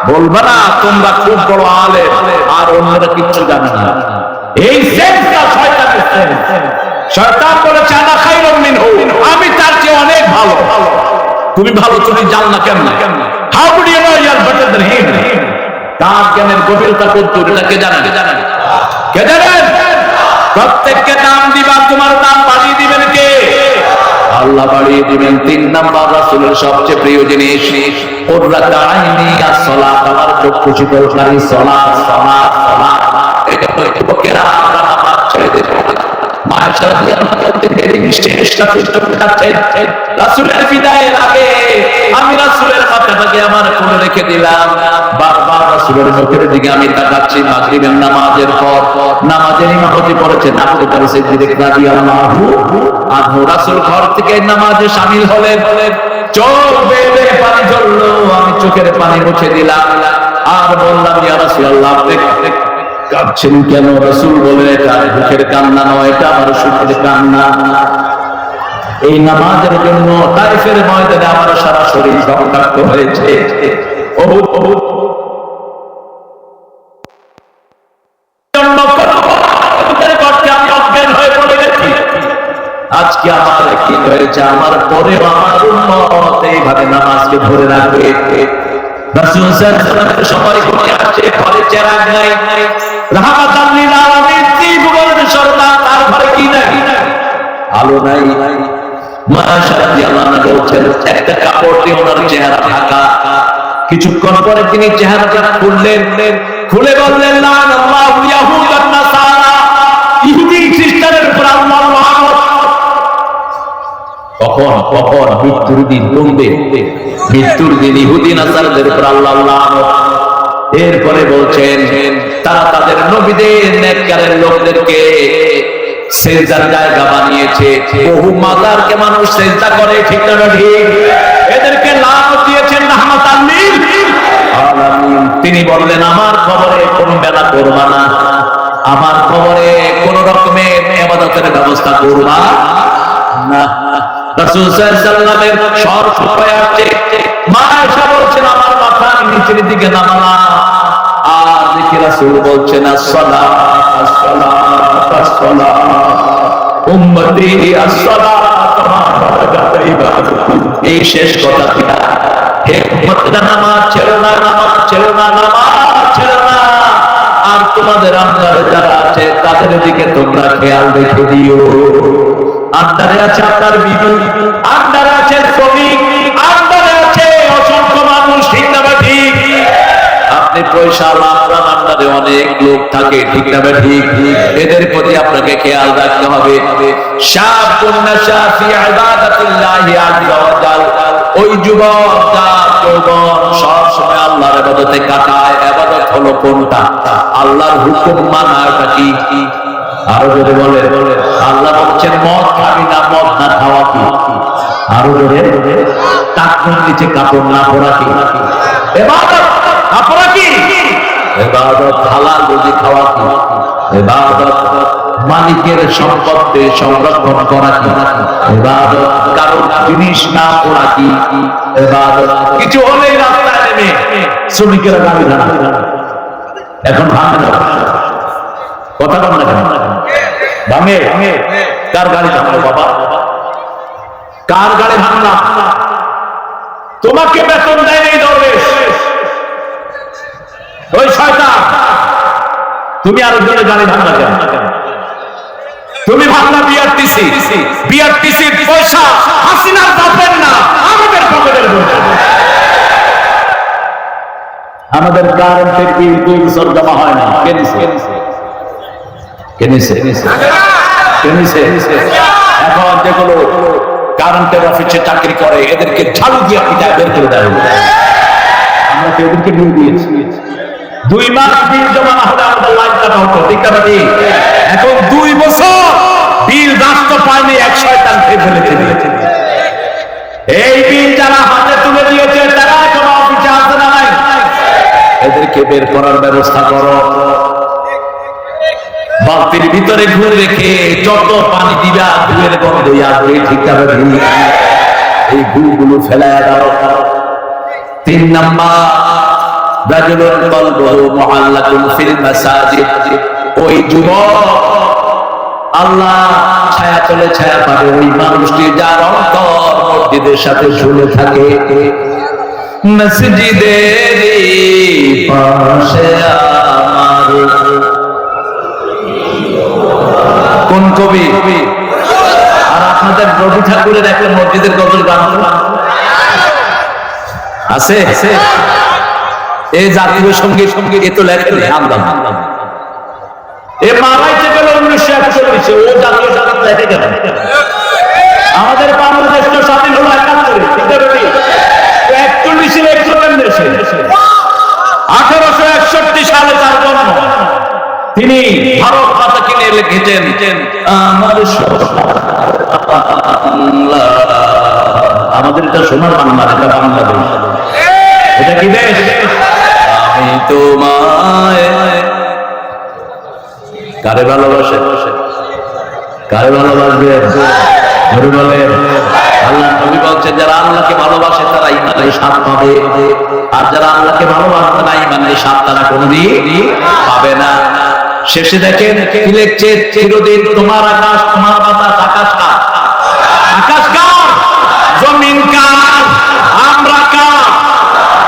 বলবা না তোমরা খুব বড় আলেম আর অন্যরা কিচ্ছু জানে না। এই সেন্সটা শয়তানের সেন্স। শয়তান বলেছে আনা খায়রুম মিনহু, আমি তার চেয়ে অনেক ভালো। তুমি ভালো, তুমি জানো না কেন? How do you know you are better than him? তার জ্ঞানের গভীরতা কত, এটা কে জানে? কে জানেন? প্রত্যেককে দাম দিবা, তোমার দাম বাড়িয়ে দিবেন কে? আল্লাহ বাড়িয়ে দিবেন। 3 নাম্বার রাসূলের সবচেয়ে প্রিয় জিনিস কুররাতু আইনি as-সালাত, আমার চক্ষু শীতলকারী সালাত। এটা তো যুবকেরা আমরা নামাজ ছেড়ে দেব। মায়ের সাথে আমাদের দেরি চেষ্টা করতে রাসূলের বিদায়ের আগে আমি রাসূলের মাথাটাকে আমার কোলে রেখে দিলাম। বারবার রাসূলের মুখের দিকে আমি তাকাচ্ছি। মাগরিবের নামাজের পর নামাজের ইমামতি পড়েছেন আবু বকর সিদ্দিক রাদিয়াল্লাহু আনহু। রাসূল ঘর থেকে নামাজে শামিল হলেন, চোখ বেয়ে পানি ঝরলো। আমি চোখের পানি মুছে দিলাম আর বললাম ইয়া রাসূলুল্লাহ আপনি কাঁদছেন কেন? রাসূল বলেন এটা দুঃখের কান্না নয়, এটা আমার সুখের কান্না। এই নামাজের জন্য তাইফের ময়দানে আমার সারা শরীর রক্তাক্ত হয়েছে। আজকে আমার কি হয়েছে? আমার পরে আমার উম্মত এইভাবে নামাজকে ধরে রাখবে। রাসূল সাল্লাল্লাহু আলাইহি ওয়াসাল্লাম সবাই ঘুরে আসছে, ঘরে চেরাগ নাই। রাহমাতাল লিল আলামিন ত্রিভুবনের সরদার, তার ঘরে কি নাই? আলো নাই। মাশাআল্লাহ বলছেন একটা কাপড় দিয়ে ওনার চেহারা ঢাকা। কিছুক্ষণ পরে তিনি চেহারাটা খুললেন, খুলে বললেন লানাল্লাহু ইয়াহুদ ওয়ান নাসারা, ইহুদি খ্রিস্টানের উপর আল্লাহর লানত। কখন? মৃত্যুর দিন। কোনদিন? মৃত্যুর দিন ইহুদি নাসারাদের উপর আল্লাহর লানত। এরপরে বলছেন তারা তাদের নবীদের নেককারের লোকদেরকে সেজদার জায়গা বানিয়েছে। বহু মাজারকে মানুষ সেজদা করে, ঠিক না ঠিক? এদেরকে লানত দিয়েছেন রাহমাতাল লিল আলামিন। তিনি বললেন আমার কবরে কোন বেলা করবা না, আমার কবরে কোন রকমের ইবাদতের ব্যবস্থা করবা না। রাসূল সাল্লাল্লাহু আলাইহি ওয়াসাল্লামের স্বর শুকায় আসছে। মা আয়েশা বলছেন আমার মাথা আমি নিচের দিকে নামালাম, আর দেখি রাসূল বলছেন আসসালাত আসসালাত আসসালাত উম্মতি আসসালাত কামা বারাকাত ইবাদাতি। এই শেষ কথা কিনা? হে উম্মতরা নামাজ ছেড়ো না, নামাজ ছেড়ো না, নামাজ ছেড়ো না। আর তোমাদের আন্ডারে যারা আছে তাদের দিকে তোমরা খেয়াল রেখে দিও। আন্ডারে আছে আপনার বিবি, আন্ডারে আছে শ্রমিক, আন্ডারে আছে অসংখ্য মানুষ, ঠিক না ঠিক? আপনি পয়সা আপনার আন্ডারে অনেক লোক থাকে, ঠিক না ঠিক? এদের প্রতি আপনাকে খেয়াল রাখতে হবে। শাবুন নাশা ফি ইবাদাতিল্লাহি আযজা ওয়া জাল, ওই যুবক যার যৌবন সব সময় আল্লাহর ইবাদতে কাটায়। ইবাদত হলো কোনটা? আল্লাহর হুকুম মানা। এটা কি? আরো জোরে বলে। আল্লাহ বলছেন মদ খাবি না, মদ না খাওয়া কি? আরো জোরে। টাকনুর নিচে কাপড় না পরা কি? ইবাদত। কাপড় কি? ইবাদত। হালাল রুজি খাওয়া কি? ইবাদত। মালিকের সম্পত্তি সংরক্ষণ করা কি? ইবাদত। কারো জিনিস না পড়া কি? ইবাদত। কিছু হলেই রাস্তায় নেমে শ্রমিকেরা গাড়ি ভাঙে। এখন ভাঙে না, কথা বল না কেন? ভাঙে। কার গাড়ি ভাঙলো বাবা? কার গাড়ি ভাঙলাম? তোমাকে বেতন দেয় নেই দরবেশ, ওই শয়তান। তুমি আরেকজনের গাড়ি ভাঙলা কেন? তুমি ভাঙলা বিআরটিসি, বিআরটিসির পয়সা হাসিনার বাপের না, আমাদের পকেটের পয়সা। আমাদের কারেন্টের বিল 2 বছর জমা হয় না। এখন যেগুলো কারেন্টের অফিসে চাকরি করে এদেরকে ঝাড়ু দিয়ে পিটায় বের করে দেয়। আমরা তো এদেরকে বিল দিয়েছি। 2 মাস বিল জমা না হলে আমাদের লাইন কাটা হতো, ঠিক না? এখন 2 বছর বিল রাষ্ট্র পায়নি, এক শয়তান খেয়ে ফেলেছে। এই বিল যারা হাতে তুলে দিয়েছে তারা এখন অফিসে আসে না, নাই। এদেরকে বের করার ব্যবস্থা করো। বালতির ভিতরে ঘুরে রেখে যত পানি দিবা ঘুরের গন্ধ আসবে, ঠিক না? এই ঘুরগুলো ফেলায় দাও। 3 নাম্বার, রাজুলুন কলবুহু মুআল্লাকুন ফিল মাসাজিদ, ওই যুবক আল্লাহ ছায়া তলে ছায়া পাবে ওই মানুষটি যার অন্তর মসজিদের সাথে ঝুলে থাকে। মসজিদের পাশে আমার, কোন কবি? আর আপনাদের রবি ঠাকুরের একটা মসজিদের গজল গান আছে। এই জাতীয় সঙ্গীত এ তো লেখেন আন্দোলন, এ মারাইতে গেল 1941-এ। ও জাতীয় সঙ্গীত লেখে কেন? আমাদের বাংলাদেশ তো স্বাধীন হলো 71-এ, 41-এ একজন দেশে 1861 সালে তার জন্ম। তিনি ভারত মাতা কিনে লিখেছেন আমার আমাদের এটা সোনার বাংলা, এটা বাংলাদেশ। এটা কি দেশ? আমি তোমায় কারে ভালোবাসে, কারে ভালোবাসবে? ধরে বলে আল্লাহ নবী বলছেন যারা আল্লাহকে ভালোবাসে তারা ইমানের স্বাদ পাবে, আর যারা আল্লাহকে ভালোবাসে না ইমানের স্বাদ তারা কোনদিন পাবে না। শেষে দেখেন কি লিখছে? চিরদিন তোমার আকাশ, তোমার বাতাস। আকাশ কার? আকাশ কার? জমিন কার? আমরা কার?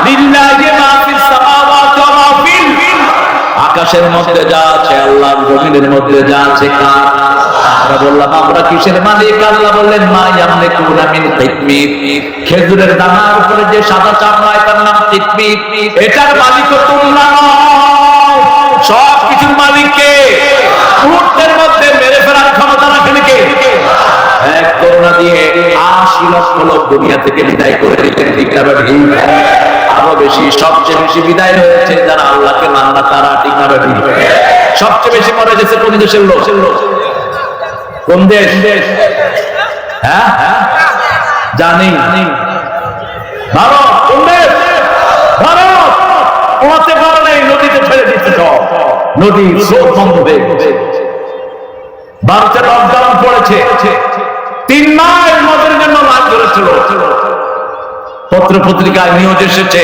লিল্লাহি মা ফিস সামাওয়াতি ওয়া মা ফিল। আকাশের মধ্যে যা আছে আল্লাহর, জমিনের মধ্যে যা আছে কার? আমরা বললাম আমরা কিসের মালিক? আল্লাহ বললেন মা ইয়ামলিকুনা মিন কিতমির, খেজুরের দানার উপরে যে সাদা চামড়া এটার নাম কিতমির, এটার মালিকও তোমরা নও। সব কিছুর মালিককে মুহূর্তের মধ্যে মেরে ফেলার ক্ষমতা রাখেন কে? এক করোনা দিয়ে 80 লক্ষ লোক দুনিয়া থেকে বিদায় করে দিলেন, ঠিক না? আরো বেশি, সবচেয়ে বেশি বিদায় হয়েছে যারা আল্লাহকে মানে না তারা, ঠিক না? সবচেয়ে বেশি মরে গেছে কোন দেশের লোক? কোন দেশ? হ্যাঁ জানি, ভারত। কোন দেশ? ভারত। পৌঁছতে পারে নাই, নদীতে ফেলে দিচ্ছে সব, নদী স্রোত বন্ধ হয়ে গেছে। ভারতে লকডাউন পড়েছে, 3 মাস মদের জন্য করেছিল। পত্র পত্রিকায় নিউজ এসেছে,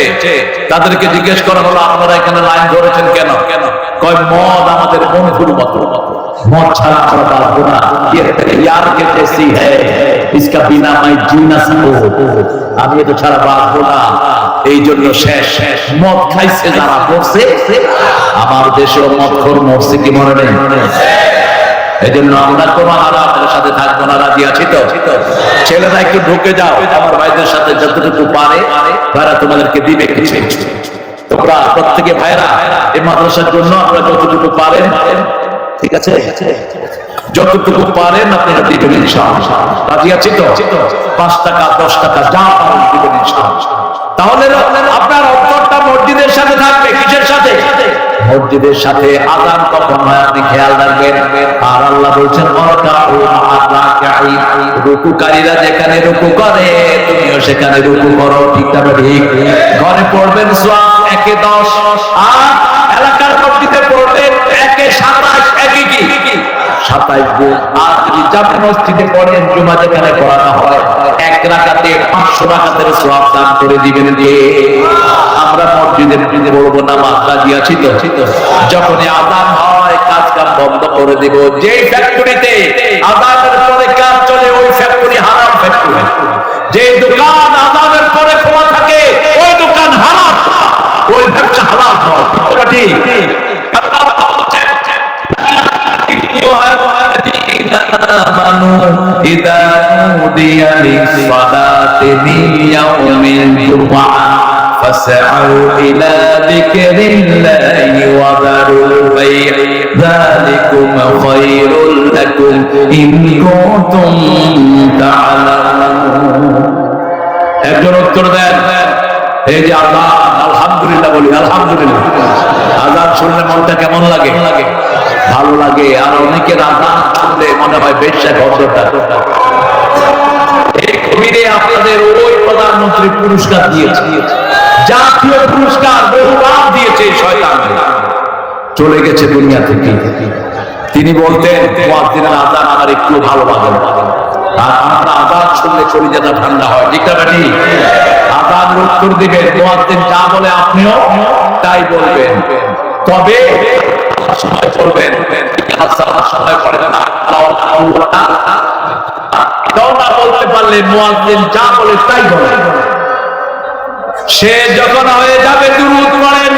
তাদেরকে জিজ্ঞেস করা হলো আপনারা এখানে লাইন ধরেছেন কেন? কয় মদ আমাদের বন্ধুর মতো, মদ ছাড়া আমরা বাঁচবো না, ইয়ার কে জেসি হ্যায় ইসকা বিনা মাই জি না সকো, আমি এটা ছাড়া বাঁচবো না। এই জন্য শেষ মদ খাইছে যারা পড়ছে, আমার দেশেও মদখোর মরছে কি মরে নেই? এই জন্য আমরা কোনো হারামের সাথে থাকবো না, রাজি আছি তো? ছেলেরা একটু ঢুকে যাও, আমার ভাইদের সাথে যতটুকু পারে তারা তোমাদেরকে দিবে কিছু। তোমরা প্রত্যেকে ভাইরা এই মাদ্রাসার জন্য আপনারা যতটুকু পারেন, ঠিক আছে, যতটুকু পারেন আপনারা দিবেন ইনশাআল্লাহ। রাজি আছি তো? 5 টাকা 10 টাকা যা পারেন দিবেন ইনশাআল্লাহ। তাহলে আপনার অন্তরটা মসজিদের সাথে থাকবে। কিসের সাথে? মসজিদের সাথে। আযান কখন হয় আপনি খেয়াল রাখবেন। আর আল্লাহ বলছেন রুকুকারীরা যেখানে রুকু করে তুমিও সেখানে রুকু করো, ঠিক না ঠিক? ঘরে পড়বেন সওয়াব 1 এ 10, আর এলাকার মসজিদে পড়বেন 1 এ 27, 1 এ কি 27 গুণ। আর যদি জামে মসজিদে পড়েন, জুমা যেখানে পড়ানো হয়, 1 রাকাতে 500 রাকাতের সওয়াব দান করে দিবেন। যে আমরা মসজিদের মধ্যে পড়বো নামাজ, রাজি আছি তো? যখনই আযান হয় কাজ কাম বন্ধ করে দিব। যে ফ্যাক্টরিতে আযানের পরে কাজ চলে ওই ফ্যাক্টরি হারাম ফ্যাক্টরি। যে দোকান আযানের পরে খোলা থাকে ওই দোকান হারাম, ওই ব্যবসা হারাম হয়, ঠিক? إذا نودي للصلاة من يوم الجمعة فاسعوا إلى ذكر الله وذروا البيع ذلكم خير لكم إن كنتم تعلمون। একজন উত্তর দেন, এই যে আল্লাহ আলহামদুলিল্লাহ বলি, আলহামদুলিল্লাহ। আযান শুনলে মনটা কেমন লাগে? ভালো লাগে। আর অনেকের আযান শুনলে মনে হয় বেশ্যা গন্ধটা। এই কবিরে আপনাদের ওই প্রধানমন্ত্রী পুরস্কার দিয়েছে, জাতীয় পুরস্কার বহুবার দিয়েছে। শয়তান চলে গেছে দুনিয়া থেকে। তিনি বলতেন মুয়াজ্জিনের আযান আমার একটু ভালো লাগে না। আর আমরা আযান শুনলে কলিজাটা ঠান্ডা হয়, ঠিক না ঠিক? আযানের উত্তর দিবেন, মুয়াজ্জিন যা বলে আপনিও তাই বলবেন। তবে সময় করবেন, সময় করে না বলতে পারলে মুয়াজ্জিন যা বলে তাই বলে। সে যখন হয়ে যাবে দুরূদ পড়েন।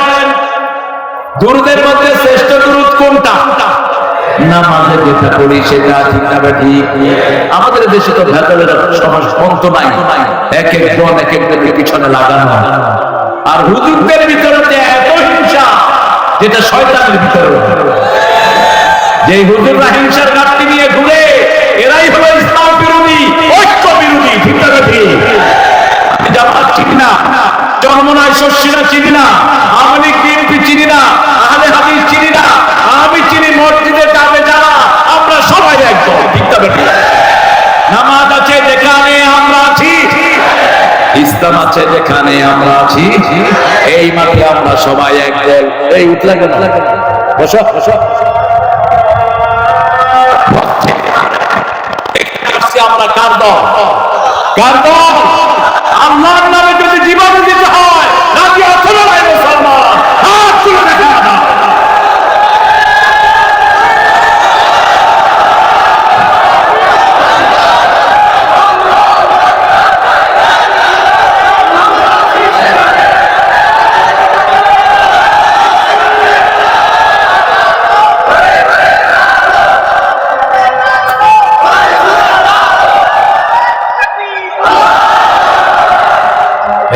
দুরূদের মধ্যে শ্রেষ্ঠ দুরূদ কোনটা? নামাজে যেটা পড়ি সেটা, ঠিক না ঠিক? আমাদের দেশে তো ভেতরের অন্ত নাই, এক একজন এক একজনের পিছনে লাগানো। আর হুজুরদের ভিতরে যে এত হিংসা, যেটা শয়তানের ভিতরে। যে হুজুররা হিংসার ঘাটতি নিয়ে ঘুরে, এরাই হলো ইসলাম বিরোধী, ঐক্য বিরোধী, ঠিক না ঠিক? আমি জামাত চিনি না, চরমনাই শস্যিরা চিনি না, আওয়ামী লীগ বিএনপি চিনি না, আহলে হাদিস চিনি না। আমি চিনি মসজিদে যাবে যারা, আমরা সবাই একদম, ঠিক না ঠিক? নামাজ আছে যেখানে আমরা আছি, ইসলাম আছে যেখানে আমরা আছি, এই মাঠে আমরা সবাই একদল। এই উঠলে কেন? বসো বসো। আমরা কার দল? কার দল? আল্লাহর নামে যদি জীবন দিতে হয়, রাজি আছো না মুসলমান? হাত তুলে দেখা না।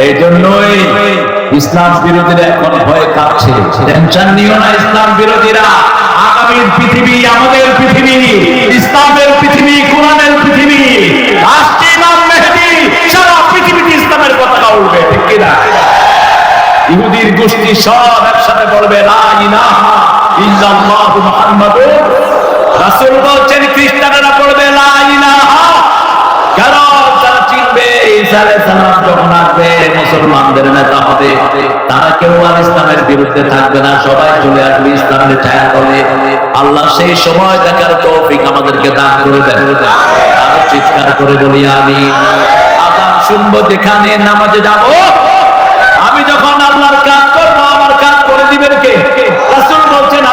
এই জন্যই ইসলাম বিরোধীরা এখন ভয় কাঁপছে। টেনশন নিও না ইসলাম বিরোধীরা। আগামীর পৃথিবী আমাদের পৃথিবী, ইসলামের পৃথিবী, কোরআনের পৃথিবী। আসছে ইমাম মেহেদী, সারা পৃথিবীতে ইসলামের পতাকা উঠবে, ঠিক কিনা? ইহুদির গোষ্ঠী সব একসাথে বলবে লা ইলাহা ইল্লাল্লাহু মুহাম্মাদুর রাসূল বলছেন, খ্রিস্টানেরা বলবে লা ইলাহা। কারণ তারা চিনবে ঈসা আলাইহিস সালাম যখন আসবে মুসলমানদের নেতা হবে, তারা কেউ আর ইসলামের বিরুদ্ধে থাকবে না, সবাই চলে আসবে ইসলামের ছায়া তলে। আল্লাহ সেই সময় দেখার তৌফিক আমাদেরকে দান করে দেন। আরো চিৎকার করে বলি আমিন। শুনবো যেখানে নামাজে যাব। আমি যখন আল্লাহর কাজ করবো আমার কাজ করে দিবেন কে? রাসূল বলছেন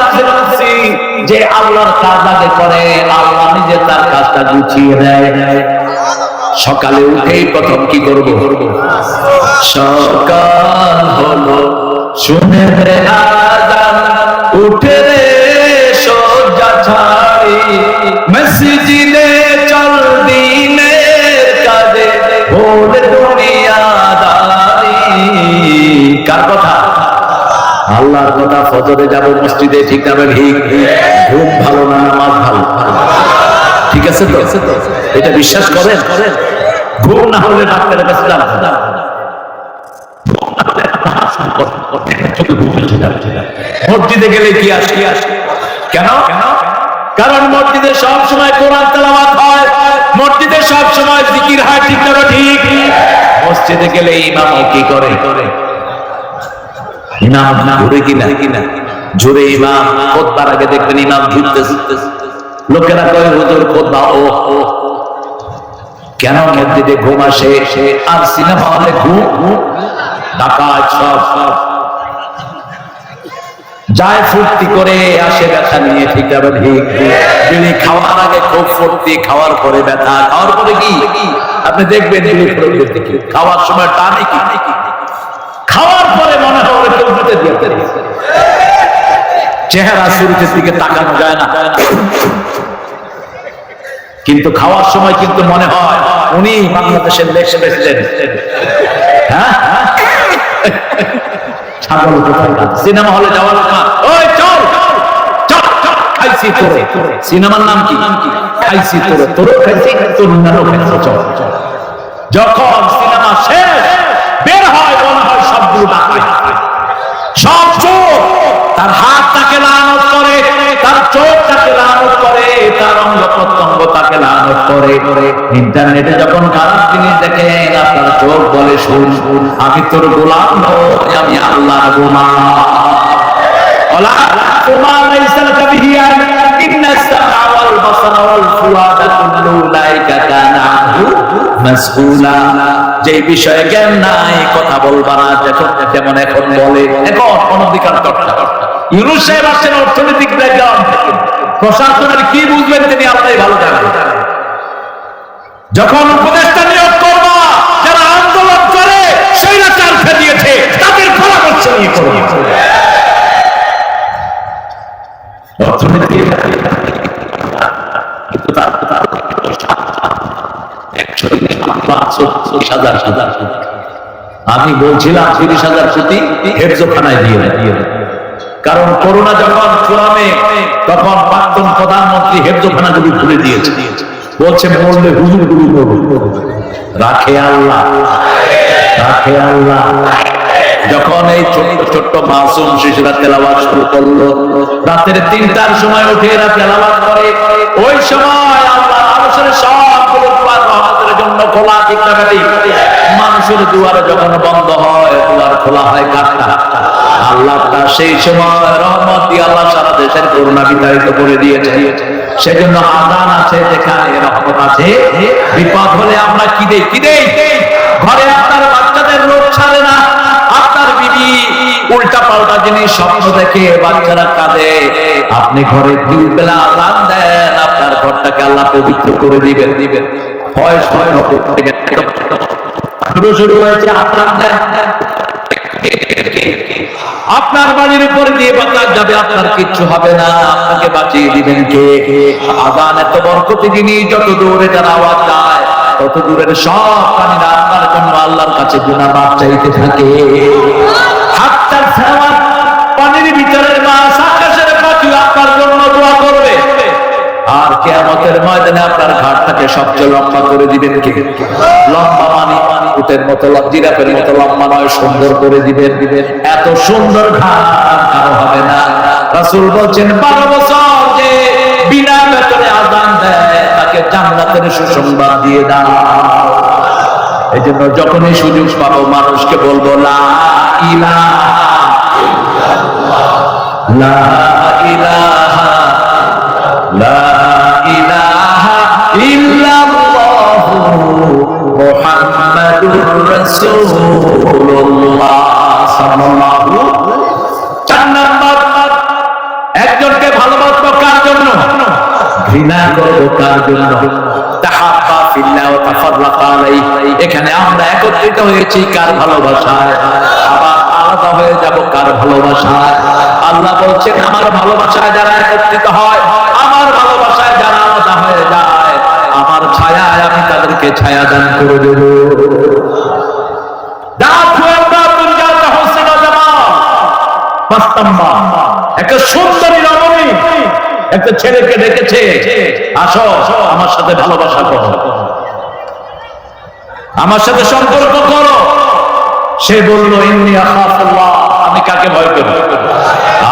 যে আল্লাহর কাজ আগে করে আল্লাহ নিজে তার কাজটা গুছিয়ে দেয়। সকালে উঠেই প্রথম কি করব? সকাল হলো শুনে রে আযান, উঠে রে শয্যা ছাড়ি, মসজিদে চল দ্বীনের কাজে, ভোল দুনিয়াদারি। কার কথা? আল্লাহর কথা। ফজরে যাব মসজিদে, ঠিক না ঠিক? ঘুম ভালো না নামাজ ভালো? ঠিক আছে তো? এটা বিশ্বাস করেন? ঘুম না হলে ডাক্তারের কাছে যান। মসজিদে গেলে কি আসে? কেন? কারণ মসজিদে সব সময় কোরআন তেলাওয়াত হয়, মসজিদে সব সময় জিকির হয়, ঠিক না ঠিক? মসজিদে গেলে ইমাম কি করে? ইমাম ঘুরে কিনা? জোরে ইমাম খুতবার আগে দেখবেন ইমাম ঘুরতেছে। লোকেরা কয় হুজুর খুতবা ও কেন? মসজিদে ঘুম আসে আর সিনেমা হলে ঘুম ডাকাত সব যায়, ফুর্তি করে আসে ব্যথা নিয়ে, ঠিক আছে ঠিক? বিড়ি খাওয়ার আগে খুব ফুর্তি, খাওয়ার পরে ব্যথা, খাওয়ার পরে কি? আপনি দেখবেন খাওয়ার সময় টানে কি, খাওয়ার পরে মনে হয় কেউ দিতে দিতে চেহারা শরীরের দিকে তাকানো যায় না, কিন্তু খাওয়ার সময় কিন্তু মনে হয় উনি বাংলাদেশের নেক্সট প্রেসিডেন্ট। হ্যাঁ, সিনেমা হলে যাওয়ার সময় ওই চল চল খাইছি তোরে, সিনেমার নাম কি? খাইছি তোরে, তোরও খাইছি, তোর নামও খাইছি, চল। যখন সিনেমা শেষ বের হয় মনে হয় সবগুলো ডাকাত, সব চোখ তার হাত তাকে লানত করে, তার চোখ তাকে লানত করে, তার অঙ্গ প্রত্যঙ্গ তাকে লানত করে। ইন্টারনেটে যখন খারাপ জিনিস দেখেন আপনার চোখ বলে শুন আমি তোর গোলাম নই, আমি আল্লাহর গোলাম। ওয়ালা তুমা লাইসা লাকা বিহি ইন্নাস সামআ ওয়াল বাসারা ওয়াল ফুআদা কুল্লু উলাইকা কানা আনহু মাসউলা। যে বিষয়ে জ্ঞান নাই কথা বলবা না, যেমন এখন বলে এখন অনধিকার চর্চা। ইউনূস সাহেব আসছেন অর্থনৈতিক ব্যাকগ্রাউন্ড থেকে, প্রশাসনের কি বুঝবেন তিনি আল্লাহই ভালো জানেন। যখন উপদেষ্টা নিয়োগ করবা যারা আন্দোলন করে স্বৈরাচার ফেলিয়েছে তাদের পরামর্শ নিয়ে করবে। আমি বলছিলাম 30,000 কোটি হেফজখানায় দিয়ে দেয়, কারণ করোনা যখন চূড়ামে তখন প্রাক্তন প্রধানমন্ত্রী হেফজখানাগুলি খুলে দিয়েছে, বলছে মরলে হুজুরগুলি রাখে আল্লাহ, রাখে আল্লাহ। যখন এই ছোট্ট ছোট্ট মাসুম শিশুরা তেলাওয়াত শুরু করলো, রাতের 3টার সময় উঠে এরা তেলাওয়াত করে, ওই সময় আল্লাহ মানুষের সবগুলো দুয়ার রহমতের জন্য খোলা, ঠিক না ঠিক? মানুষের দুয়ার যখন বন্ধ হয় দুয়ার খোলা হয় কারটা? আল্লাহ সেই সময় রহমত দিয়ে আল্লাহ সারা দেশের করোনা বিতাড়িত করে দিয়েছে। সেজন্য আযান আছে যেখানে রহমত আছে, বিপদ হলে আমরা কি দেই? কি দেই? ঘরে আপনার বাচ্চাদের রোগ ছাড়ে না, আপনার বিবি উল্টা পাল্টা জিনিস স্বপ্ন দেখে বাচ্চারা কাঁদে, আপনি ঘরে 2 বেলা আযান দেন, আপনার ঘরটাকে আল্লাহ পবিত্র করে দিবেন। হয় শুরু হয়েছে আযান দেন, আপনার বাড়ির উপরে দিয়ে বাতাস যাবে, আপনার কিচ্ছু হবে না, আপনাকে বাঁচিয়ে দিবেন কে? আযান এত বরকতি জিনিস, যত দূরে তার আওয়াজ যায় তত দূরের সব প্রাণীরা আপনার জন্য আল্লাহর কাছে গুনাহ মাফ চাইতে থাকে। হাত্তা সাওয়াত পানির ভিতরের মাছ, আকাশের পাখি আপনার জন্য দোয়া করবে, আর কিয়ামতের ময়দানে আপনার ঘাটটাকে সবচেয়ে লম্বা করে দিবেন কে? লম্বা মানে উটের মতো, জিরাফের মতো লম্বা নয়, সুন্দর করে দিবেন। এত সুন্দর ঘাট কারো হবে না। রাসূল বলছেন 12 বছর যে বিনা বেতনে আযান দেয় তাকে জান্নাতের সুসংবাদ দিয়ে দাও। এই জন্য যখনই সুযোগ পাবো মানুষকে বলবো লা ইলাহা ইল্লাল্লাহ, লা ইলাহা, লা ইলাহা ইল্লাল্লাহু মুহাম্মাদুর মুহাম্মাদুর রাসূলুল্লাহ সাল্লাল্লাহু। 4 নাম্বার, একজনকে ভালোবাসবো কার জন্য? ঘৃণা করবো কার জন্য? তাহাব্বা ফিল্লাহ ওয়া তাফাররাকা আলাইহি। এখানে আমরা একত্রিত হয়েছি কার ভালোবাসায়, আবার আলাদা হয়ে যাব কার ভালোবাসায়? আল্লাহ বলছেন আমার ভালোবাসায় যারা একত্রিত হয়, আমার ভালোবাসায় যারা আলাদা হয়ে যায়, আমার ছায়ায় আমি তাদেরকে ছায়া দান করে দেব। একটা সুন্দরী রমণী একটা ছেলেকে ডেকেছে, আসো আমার সাথে ভালোবাসা করো, আমার সাথে সম্পর্ক করো। সে বলল ইন্নী আখাফুল্লাহ, আমি কাকে ভয় করি?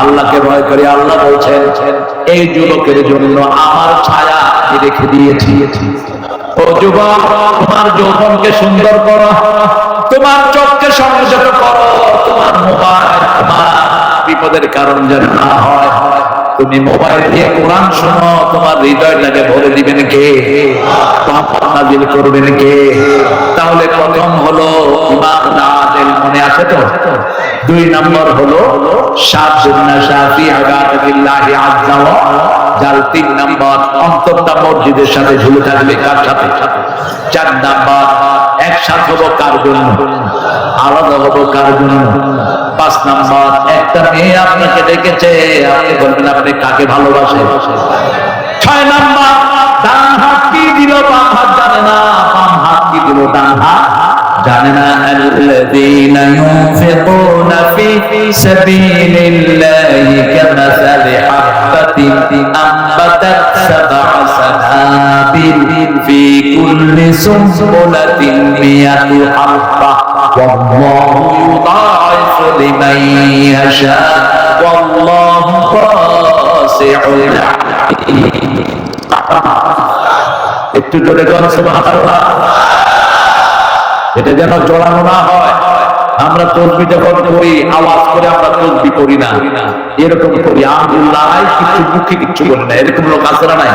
আল্লাহকে ভয় করি। আল্লাহ বলছেন এই যুবকের জন্য আমার ছায়া আমি রেখে দিয়েছি। ও যুবক, তোমার যৌবনকে সুন্দর করো, তোমার চোখকে সংযত করো, তোমার মোবাইল তোমার বিপদের কারণ যেন না হয়। তুমি মোবাইল দিয়ে কোরআন শোনো, তোমার হৃদয়টাকে ভরে দিবেন কে? নাযিল করবেন কে? তাহলে প্রথম হলো ইমাম আদিল, মনে আছে তো? 2 নম্বর হলো শাবুন নাশাফি ইবাদাতিল্লাহি আযজা ওয়া জাল। 3 নম্বর অন্তরটা মসজিদের সাথে ঝুলে থাকবে কার সাথে? 4 নম্বর একসাথে হবো কার জন্য, আলাদা হবো কার জন্য? 5 নম্বর একটা মেয়ে আপনাকে ডেকেছে, আপনি বলবেন আপনি কাকে ভালোবাসেন। 6 নম্বর ডান হাত কি দিল বাম হাত জানে না, বাম হাত কি দিল ডান হাত জানে না। আল্লাযীনা ইউনফিকুনা ফি সাবিলিল্লাহি কামাসালি হাব্বাতিন আম্বাতাত সাবআ সানাবিল ফি কুল্লি সুনবুলাতিন মিয়াতু হাব্বা ওয়াল্লাহু ইউদাইফু লিমান ইয়াশা ওয়াল্লাহু ওয়াসিউন আলীম। একটু জোরে বলুন সুবহানাল্লাহ। এটা যেন জড়ানো না হয়। আমরা তাসবিহ যখন করি আওয়াজ করে আমরা তাসবিহ করি না, এরকম করি আল্লাহ কিছু মুখে কিছু বলে না, এরকম লোক আছে না নাই?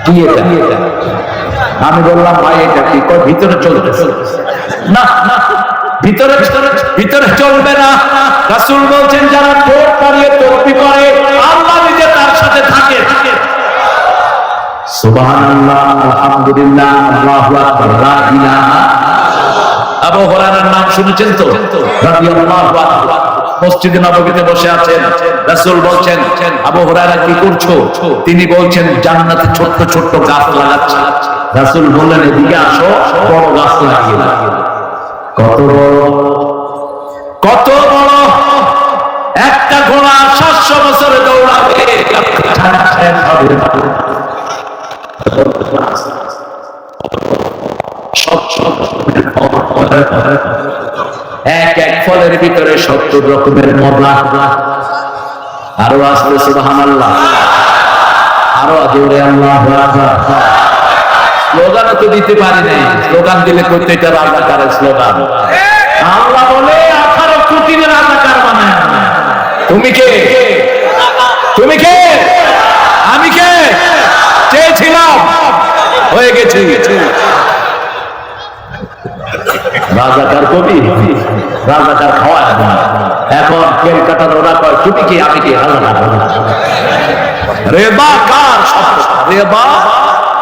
কি এটা? আমি বললাম ভাই এটা কি? কই ভিতরে চলবে না, ভিতরে ভিতরে চলবে না। রাসূল বলছেন যারা ঠোঁট নাড়িয়ে তাসবিহ করে আল্লাহ নিজে তার সাথে থাকে। সুবহানাল্লাহ, আলহামদুলিল্লাহ, আল্লাহু আকবার, লা ইলাহা। আবু হুরায়রার নাম শুনেছেন তো? রাদিয়াল্লাহু আনহু মসজিদে নববীতে বসে আছেন, রাসূল বলছেন আবু হুরায়রা কি করছো? তিনি বলছেন জান্নাতে ছোট্ট ছোট্ট গাছ লাগাচ্ছি। রাসূল বললেন এদিকে আসো, বড় গাছ লাগিয়ে দাও। কত বড়, কত বড়! একটা ঘোড়া 700 বছরে দৌড়াবে, এক এক ফলের ভিতরে 70 রকমের মজা। আরো আসলে সুবহানাল্লাহ, আরো জোরে আল্লাহু আকবার। স্লোগানও তো দিতে পারি নাই, স্লোগান দিলে করতে এটা রাজাকারের স্লোগান। আল্লাহ বলে 18 কোটির রাজাকার বানায়। তুমি কে? তুমি কে? আমি কে? চেয়েছিলাম, হয়ে গেছি রাজাকার। কবি রাজাকার খাওয়ায় না। এখন কেলকাটার ওরা কয় তুমি কি আমি কি? রেবা কার? রেবা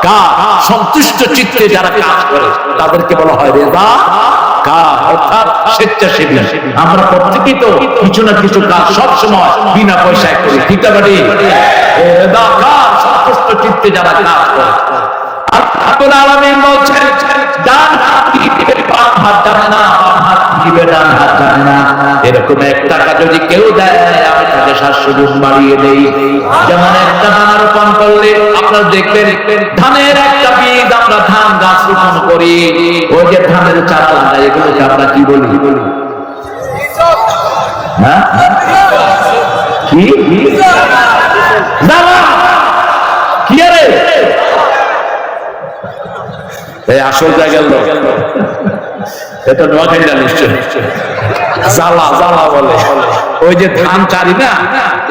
কার? সন্তুষ্ট চিত্তে যারা কাজ করে তাদেরকে বলা হয় রেবা কার, অর্থাৎ স্বেচ্ছাসেবী। আমরা প্রত্যেকেই তো কিছু না কিছু কাজ সব সময় বিনা পয়সায় করি, ঠিক না? রেবা কার? সন্তুষ্ট চিত্তে যারা কাজ করে। আল্লাহ আলামিন বলছেন ডান হাত দিবে বাম হাত জানে না, বাম হাত দিবে ডান হাত জানে না। এরকম 1 টাকা যদি কেউ দেয় আমি তাকে 700 গুণ বাড়িয়ে দেই। যেমন একটা দানা রোপণ করলে আপনারা দেখবেন ধানের একটা বীজ, আমরা ধান গাছ রোপণ করি, ওই যে ধানের চারা, এগুলোকে আমরা কি বলি? হ্যাঁ কি দানা? কি আরে এই আসল জায়গার লোক, এটা নোয়াখালী নিশ্চয় জ্বালা জ্বালা বলে। ওই যে ধান চারি না,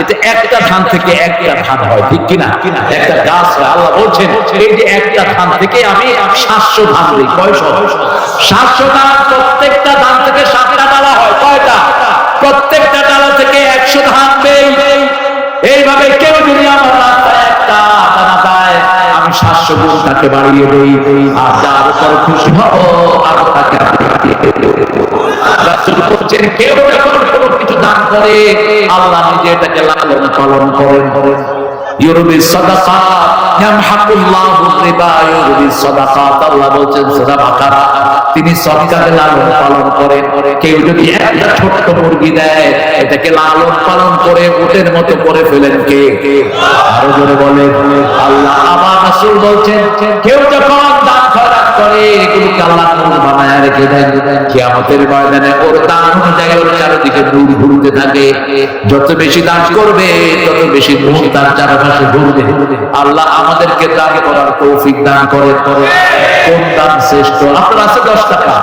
এটা একটা ধান থেকে একটা ধান হয়, ঠিক কিনা? একটা গাছ হয়। আল্লাহ বলছেন এই যে একটা ধান থেকে আমি 700 ধান দিই। কয়শো? 700 ধান। প্রত্যেকটা ধান থেকে 7টা ডালা হয়। কয়টা? প্রত্যেকটা ডালা থেকে 100 ধান দেই। এইভাবে কেউ যদি আমার রাস্তায় একটা দানা দেয়, আমি 700 গুণ তাকে বাড়িয়ে দেই। আর যার উপর খুশি হব আর তাকে রাসূল বলছেন কেউ যখন কোনো কিছু দান করে আল্লাহ নিজে এটাকে লালন পালন করেন। ইউরবি সাদাকাত ইয়ামহাকুল্লাহু রিবা ইউরবি সাদাকাত। আল্লাহ বলছেন সূরা বাকারা, তিনি সদকাকে লালন পালন করেন। কেউ যদি একটা ছোট্ট মুরগি দেয়, এটাকে লালন পালন করে উটের মতো করে ফেলেন কে? আরো জোরে বলে আল্লাহ। আবার রাসূল বলছেন কেউ যখন দান খয়রাত করে এগুলোকে আল্লাহ নূর বানায় রেখে দেন। কিয়ামতের ময়দানে ওর দান অনুযায়ী ওর চারিদিকে নূর ঘুরতে থাকে। যত বেশি দান করবে তত বেশি নূর তার চারপাশে ঘুরবে। আল্লাহ আমাদেরকে দান করার তৌফিক দান করেন। কোন দান শ্রেষ্ঠ? আপনার আছে 10 টাকা,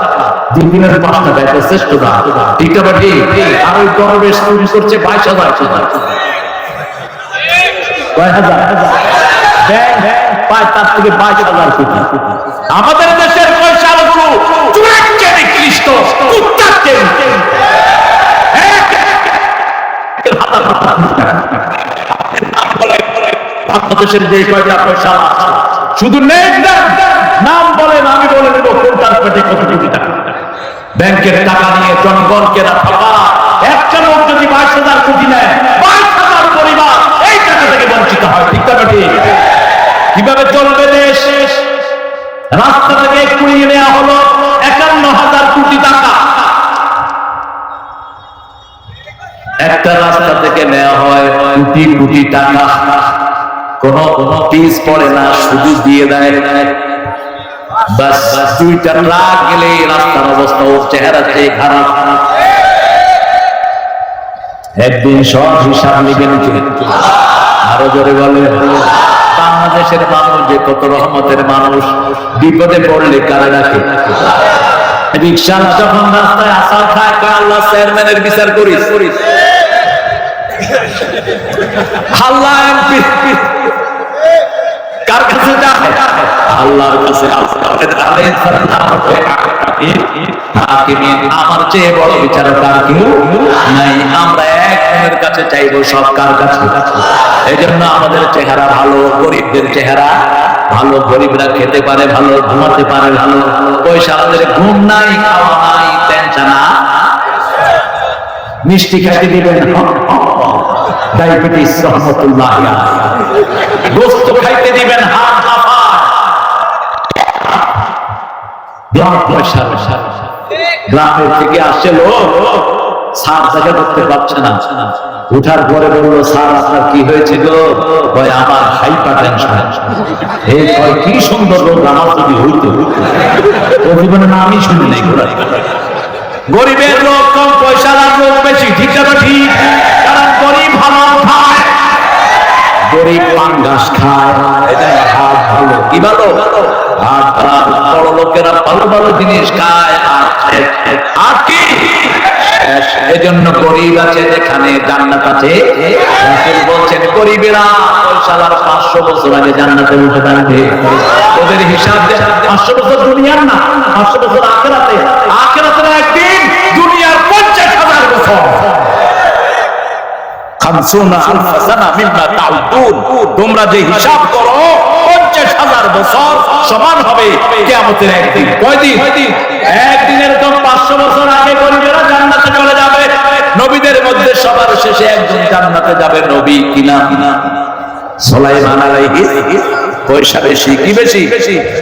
দিনের 5 টাকা, এটা শ্রেষ্ঠ দান, ঠিক না? ঠিক। আর ওই গরবেশ চুরি করছে 22,000 কয় হাজার পায়, তার থেকে 22,000 কোটি। আমাদের দেশের পয়সাগুলো চুরাচ্ছে নিকৃষ্ট কুত্তাচ্ছে। বাংলাদেশের যে কয়টা পয়সা শুধু নাম বলেন, আমি বলে দেব কোনটার পেটে কত কোটি টাকা। ব্যাংকের টাকা নিয়ে জনগণকে ঠকা। একটা লোক যদি 22,000 কোটি নেয়, 22,000 পরিবার এই টাকা থেকে বঞ্চিত হয়, ঠিক না? ঠিক। কিভাবে চলবে দেশ? রাস্তা থেকে কুড়িয়ে নেওয়া হলো 51,000 কোটি টাকা। একটা রাস্তা থেকে নেওয়া হয় কোটি কোটি টাকা। কোন পিস পড়ে না, শুধু দিয়ে দেয়। বাস 2টা ট্রাক গেলে রাস্তার অবস্থা ওর চেহারা চেয়ে খারাপ। একদিন সব হিসাব নেবেন। আরো জোরে বলে বাংলাদেশের মানুষ যে কত রহমতের মানুষ, বিপদে পড়লে কারে রাখে? রিকশালা যখন রাস্তায় আসার খায়, আল্লাহ চেয়ারম্যানের বিচার করিস। আল্লাহ এমপি কার কাছে যায়? আল্লাহর কাছে। আমার চেয়ে বড় বিচারক আর কেউ নাই। আমরা একজনের কাছে চাইবো, সব কার কাছে? এই জন্য আমাদের চেহারা ভালো, গরিবদের চেহারা ভালো। গরিবরা খেতে পারে ভালো, ঘুমাতে পারে ভালো। পয়সা আমাদের ঘুম নাই, খাওয়া নাই, টেনশন না। মিষ্টি খাইতে দিবেন ডায়াবেটিস রহমতুল্লাহ, গোস্ত খাইতে দিবেন হাত কাঁপায়, ব্লাড প্রেসার। গ্রামের থেকে আসছে লোক, স্যার জায়গা করতে পারছে না। উঠার পরে বললো, স্যার আপনার কি হয়েছে গো? কয় আমার হাইপার টেনশন। এই কয় কি সুন্দর লোক, আমার যদি হইতো। ও জীবনে নামই শুনি নাই। গরিবের লোক কম, পয়সার লোক বেশি, ঠিক না? ঠিক। কারণ গরিব ভালো খায়, গরিব পাঙ্গাস খায়, এটা হাত ভালো। কি ভালো? হাত খারাপ। বড় লোকেরা ভালো ভালো জিনিস খায় আর কি। এজন্য গরিব আছে যেখানে জান্নাত আছে। রাসূল বলছেন গরিবেরা পয়সালার 500 বছর আগে জান্নাতে উঠে দাঁড়াবে। ওদের হিসাব 500 বছর দুনিয়ার না, 500 বছর আখিরাতে। আখিরাতের একদিন দুনিয়ার 50,000 বছর। তোমরা যে হিসাব করো 50,000 বছর সমান হবে কিয়ামতের একদিন। কয়দিন? একদিনের তো 500 বছর আগে গরিবেরা জান্নাতে চলে যাবে। নবীদের মধ্যে সবার শেষে একজন জান্নাতে যাবে, নবী কিনা? সুলাইমান আলাইহিস। পয়সা বেশি, কি বেশি?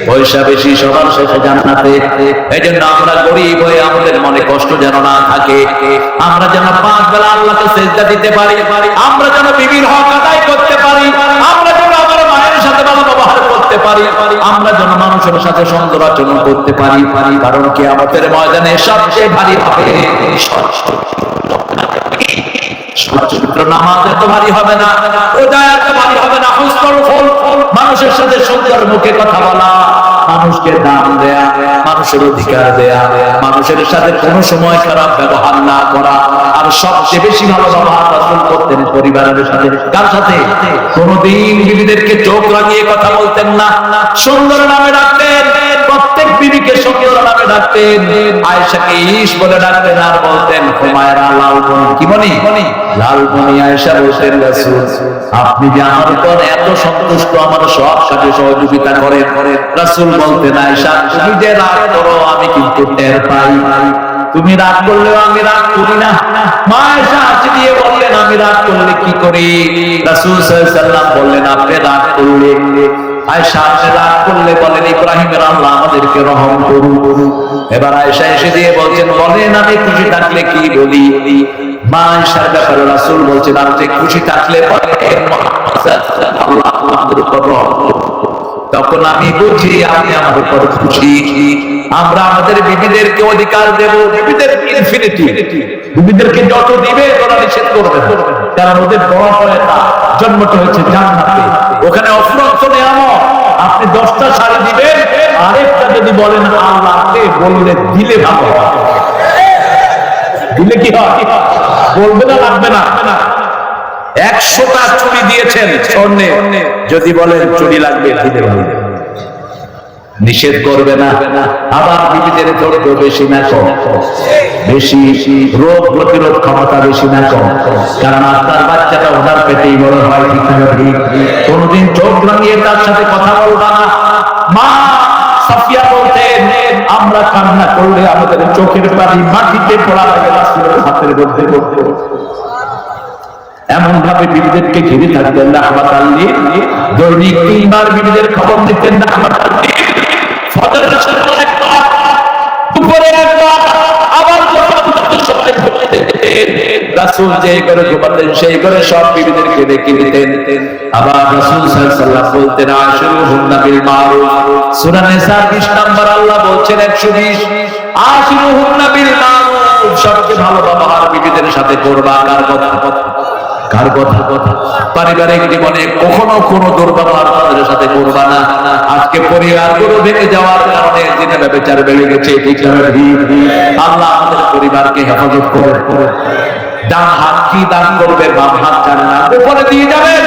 পয়সা বেশি, সবার শেষে জান্নাতে। এজন্য আমরা গরিব হয়ে আমাদের মনে কষ্ট যেন না থাকে। আমরা যেন 5 বেলা আল্লাহকে সিজদা দিতে পারি, আমরা যেন বিবির হক আদায় করতে পারি, আমরা যেন আমার মায়ের সাথে ভালো ব্যবহার করতে পারি, আমরা যেন মানুষের সাথে সুন্দর আচরণ করতে পারি। কারণ কিয়ামতের ময়দানে সবচেয়ে ভারী হবে সচ্চিত্র নামাজ এত ভারী হবে না, রোজা এত ভারী হবে না, হুসনুল খুলুক, মানুষের সাথে সুন্দর মুখে কথা বলা, মানুষকে দান দেয়া, মানুষের অধিকার দেয়া, মানুষের সাথে কোনো সময় খারাপ ব্যবহার না করা। আর সবচেয়ে বেশি ভালো ব্যবহার রাসূল করতেন পরিবারের সাথে। কার সাথে? কোনদিন বিবিদেরকে চোখ লাগিয়ে কথা বলতেন না, সুন্দর নামে ডাকতেন, প্রত্যেক বিবিকে সুন্দর নামে ডাকতেন। আয়েশাকে ইস বলে ডাকতেন আর বলতেন হুমায়রা লালমণি। কি বলি? লালমণি। আয়েশা বলতেন রাসূল আপনি যে আমার উপর এত সন্তুষ্ট, আমার সব কাজে সহযোগিতা করেন। রাসূল বলতেন আয়েশা তুমি যে রাগ করো আমি কিন্তু টের পাই, তুমি রাগ করলেও আমি রাগ করি না। মা আয়েশা হাসি দিয়ে বললেন আমি রাগ করলে কি করি? রাসূল সাল্লাল্লাহু আলাইহি ওয়াসাল্লাম বললেন আপনি রাগ করলে, আয়েশা আপনি রাগ করলে বলেন ইব্রাহিমের আল্লাহ আমাদেরকে রহম করুন। এবার আয়েশা এসে দিয়ে বলছেন বলেন আমি খুশি থাকলে কি বলি? মা আয়েশার ব্যাপারে রাসূল বলছেন আপনি খুশি থাকলে বলেন আল্লাহ আমাদের উপর রহম করুন। তখন আমি বুঝি আপনি আমার উপর খুশি। আমরা আমাদের বিবিদেরকে অধিকার দেব, বিবিদের ইনফিনিটি, বিবিদেরকে যত দিবে ওরা নিষেধ করবে, কারণ ওদের বড় হয়টা জন্মটা হয়েছে জান্নাতে, ওখানে অফুরন্ত নিয়ামত। আপনি 10টা শাড়ি দিবেন, আরেকটা যদি বলেন আল্লাহকে বললে দিলে ভালো হয়, দিলে কি হয়? বলবে না লাগবে না। 100টা চুড়ি দিয়েছেন স্বর্ণে, যদি বলেন চুড়ি লাগবে দিতে হবে, নিষেধ করবে না। আবার বিবিদের ধৈর্য বেশি না কম? বেশি। রোগ প্রতিরোধ ক্ষমতা বেশি না কম? কারণ আপনার বাচ্চাটা ওনার পেটেই বড় হয়, ঠিক না ঠিক? কোনদিন চোখ রাঙিয়ে তার সাথে কথা বলবা না। মা সাফিয়া বলতেন আমরা কান্না করলে আমাদের চোখের পানি মাটিতে পড়া লাগে, রাসূলের হাতের মধ্যে পড়তো। এমন ভাবে বিবিদেরকে ঘিরে থাকতেন রাহমাতাল লিল, দৈনিক 3 বার বিবিদের খবর দিতেন রাহমাতাল লিল। ফজরের সময় একবার, দুপুরে একবার, আবার রাসূল যে করে ঘুমাতেন সেই করে সব বিবিদেরকে ডেকে দিতেন। আবার রাসূল সাল্লাল্লাহু আলাইহি ওয়াসাল্লাম বলতেন আশিরুহুন্না বিল মারুফ। সূরা নিসা 20 নম্বর আল্লাহ বলছেন 120 আশিরুহুন্না বিল মারুফ, সবচেয়ে ভালো ব্যবহার বিবিদের সাথে করবা। কার কথা? কার কথা? পারিবারিক জীবনে কখনো কোনো দুর্ব্যবহার তাদের সাথে করবা না। আজকে পরিবারগুলো ভেঙে যাওয়ার কারণে দিনে ব্যভিচার বেড়ে গেছে, ঠিক না? আল্লাহ আমাদের পরিবারকে হেফাজত করে। ডান হাত কি দান করবে? বাম হাত জানে না, উপরে দিয়ে যাবেন,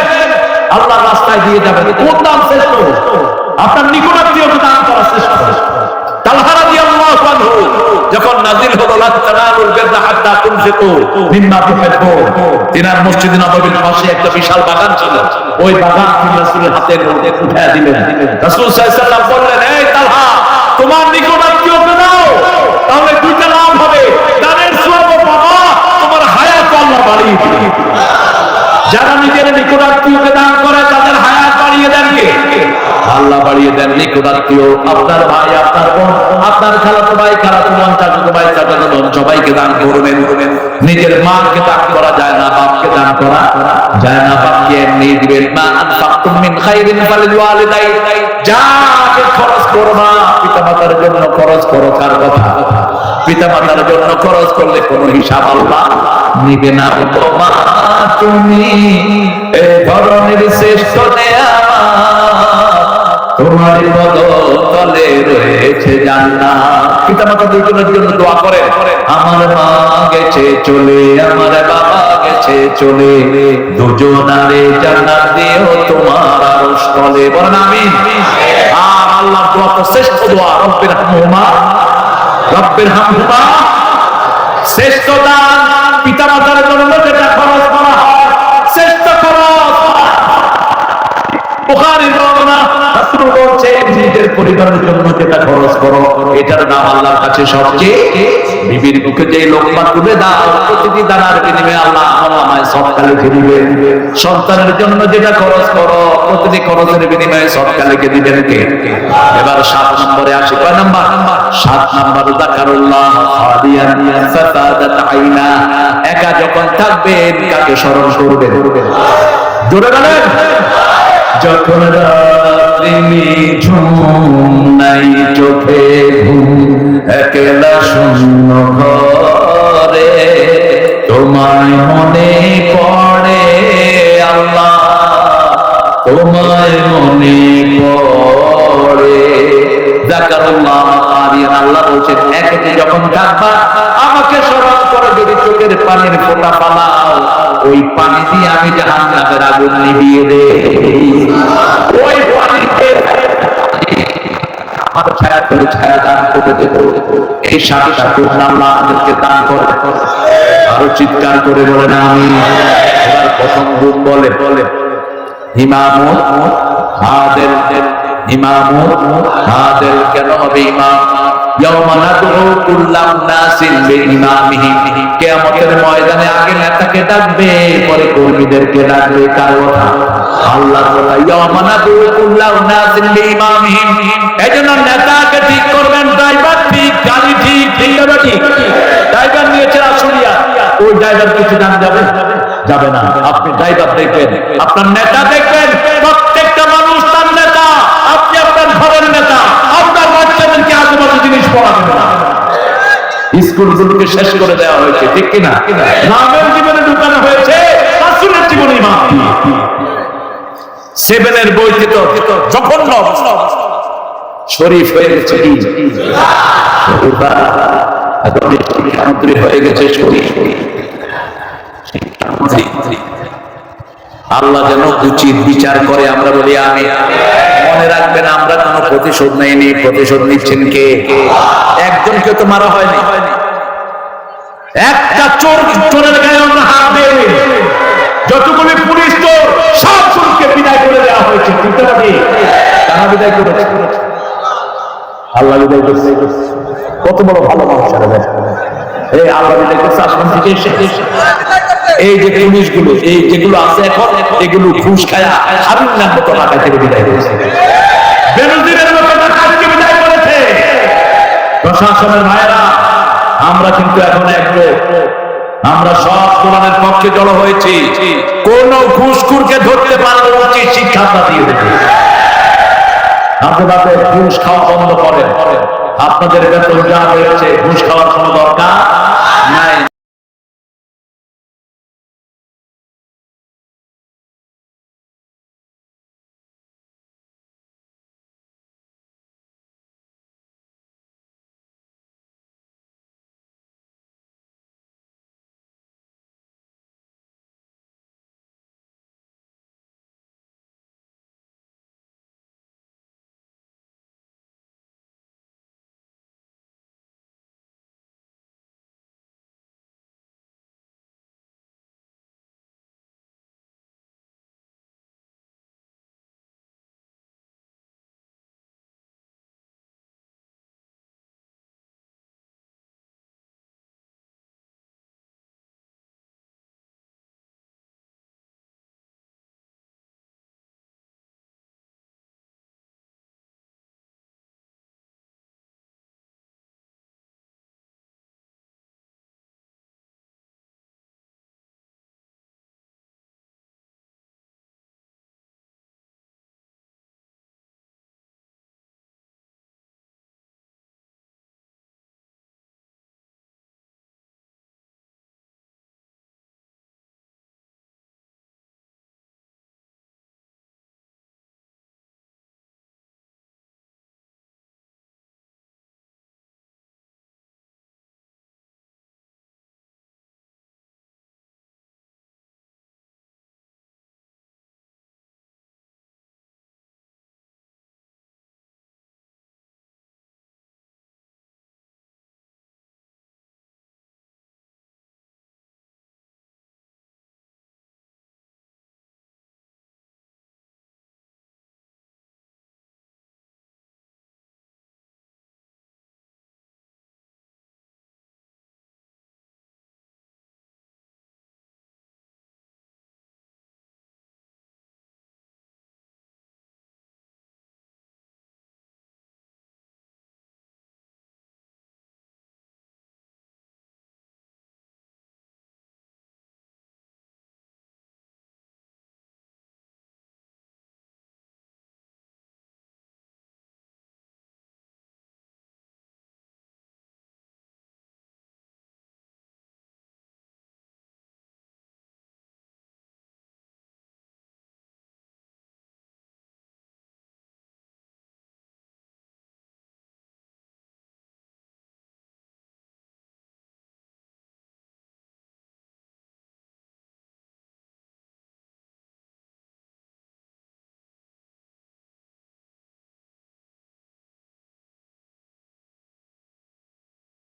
আল্লাহ রাস্তায় দিয়ে যাবেন। কোন দান শ্রেষ্ঠ? আপনার নিকটাত্মীয়কে দান করা শ্রেষ্ঠ। তালহা রাদিয়াল্লাহু আনহু যখন নাযিল হলো লা তানালুল বিররা হাত্তা তুনফিকু মিম্মা তুহিব্বুন, তিনার মসজিদ নববীর পাশে একটা বিশাল বাগান ছিল, ওই বাগান তিনি রাসূলের হাতে উঠায় দিলেন। রাসূল সাল্লাল্লাহু আলাইহি ওয়াসাল্লাম বললেন এই তালহা তোমার নিকটাত্মীয়কে দাও, তাহলে দুইটা লাভ হবে, দানের সওয়াবও পাবা, তোমার হায়াত আল্লাহ বাড়িয়ে দিবেন। যারা নিজের নিকটাত্মীয়কে দান করে তাদের হায়াত বাড়িয়ে দেন কে? আল্লাহ বাড়িয়ে দেন। নিকটাত্মীয় আপনার ভাই, আপনার বোন, আপনার খালাতো ভাই, খালাতো বোন, চাচাতো ভাই, চাচাতো বোন, সবাইকে দান করবেন। নিজের মাকে দান করা যায় না, বাপকে দান করা যায় না, বাপকে এমনি দিবেন। মা আনফাকতুম মিন খাইরিন ফালিল ওয়ালিদাইন, যাকে খরচ করবা পিতামাতার জন্য খরচ করো। কার কথা? পিতামাতার জন্য খরচ করলে কোনো হিসাব আল্লাহ নিবে না। মা তুমি এ ধরনের শ্রেষ্ঠ নেয়ামত, তোমার পদতলে রয়েছে জান্নাত। পিতামাতা দুজনের জন্য দোয়া করে, আমার মা গেছে চলে, আমার বাবা গেছে চলে, দুজনারে জান্নাত দিও তোমার আরশ তলে। বলেন আমিন। আর আল্লাহর দোয়া তো শ্রেষ্ঠ দোয়া, রব্বির হামহুমা, রব্বির হামহুমা। শ্রেষ্ঠ দান পিতামাতার জন্য যেটা খরচ করা হয়, শ্রেষ্ঠ খরচ। বুখারীর বর্ণনা, রাসূল বলেন নিজের পরিবারের জন্য যেটা খরচ করো এটার নাম আল্লাহর কাছে সবচেয়ে। বিবির মুখে যে লোকমা তুলে দাও, প্রতিটি দানার বিনিময়ে আল্লাহ আমলনামায় সদকা লিখে দিবেন। সন্তানের জন্য যেটা খরচ করো, প্রতিটি খরচের বিনিময়ে সদকা লিখে দিবেন কে? এবার 7 নম্বরে আসি। কয় নাম্বার? 7 নাম্বার, যাকারুল্লাহ খালিয়ান ফাতাদাত আইনা। একা যখন থাকবেন কাকে স্মরণ করবেন? জোরে বলেন। যখন রাত্রি নিঝুম, নাই চোখে ঘুম, একলা শূন্য ঘরে, তোমায় মনে যাকারুল্লাহ খালিয়ান, আল্লাহ বলছেন একাকী যখন থাকবা আমাকে স্মরণ করে যদি চোখের পানির ফোঁটা ফালাও, ওই পানি দিয়ে আমি জাহান্নামের আগুন নিভিয়ে দেই। ওই পানিতে আমার ছায়া করে ছায়া দান করে দেব। এই সাথে সাথে আল্লাহ আমাদেরকে দান করে। আরো চিৎকার করে বলেন আমিন। এবার প্রথম রূপ বলে ইমামুল আদিল। ইমামুল আদিল কেন হবে ইমাম? ইয়াওমা নাদউ কুল্লা উনাসিন বিইমামিহিম, কিয়ামতের ময়দানে আগে নেতাকে ডাকবে, পরে কর্মীদেরকে ডাকবে। কার কথা? আল্লাহর কথা। ইয়াওমা নাদউ কুল্লা উনাসিন বিইমামিহিম, এজন্য নেতাকে ঠিক করবেন, ড্রাইভার ঠিক, গাড়ি ঠিক, ঠিক না ঠিক? ড্রাইভার নিয়েছে আসুরিয়া, ওই ড্রাইভার কিছু জান যাবে না। আপনি ড্রাইভার দেখবেন, আপনার নেতা দেখবেন, প্রত্যেকটা মানুষ তার নেতা। আপনি আপনার ঘরের নেতা, আপনার বাচ্চাদেরকে আজেবাজে জিনিস পড়াবেন না। স্কুলগুলোকে শেষ করে দেওয়া হয়েছে, ঠিক কিনা? নামের জীবনে ঢুকানো হয়েছে, রাসূলের জীবনে ইমাম। সেভেনের বইতে তো জঘন্য শরীফ হয়ে গেছে কি শিক্ষামন্ত্রী হয়ে গেছে শরীফ। আল্লাহ যেন উচিত বিচার করে, আমরা বলি আমি। মনে রাখবেন আমরা কোনো প্রতিশোধ নেইনি, প্রতিশোধ নিচ্ছেন কে? একজনকে তো মারা হয়নি। একটা চোরের গায়ে অন্য হাত দেয়, যতগুলি পুলিশ তো সব চোরকে বিদায় করে দেওয়া হয়েছে। বুঝতে পারি তারা বিদায় করেছে, আল্লাহ বিদায় করছে। কত বড় ভালো মানুষ এই আল্লাহ বিদায় করছে আসমান থেকে এসে। এই যে পুলিশগুলো, এই যেগুলো আছে এখন, এগুলো ঘুষ খায়া হাবিব নাম মতো ঢাকা থেকে বিদায় করেছে, বেনজিরের মতো ঢাকা থেকে বিদায় করেছে। প্রশাসনের ভাইরা, আমরা কিন্তু এখন একলোক, আমরা সব কোরআনের পক্ষে জড়ো হয়েছি। কোন ঘুষখোরকে ধরতে পারলে উচিত শিক্ষা দিয়ে দেবে। আপনাদের ঘুষ খাওয়া বন্ধ করেন। আপনাদের বেতন যা হয়েছে, ঘুষ খাওয়ার কোনো দরকার নাই।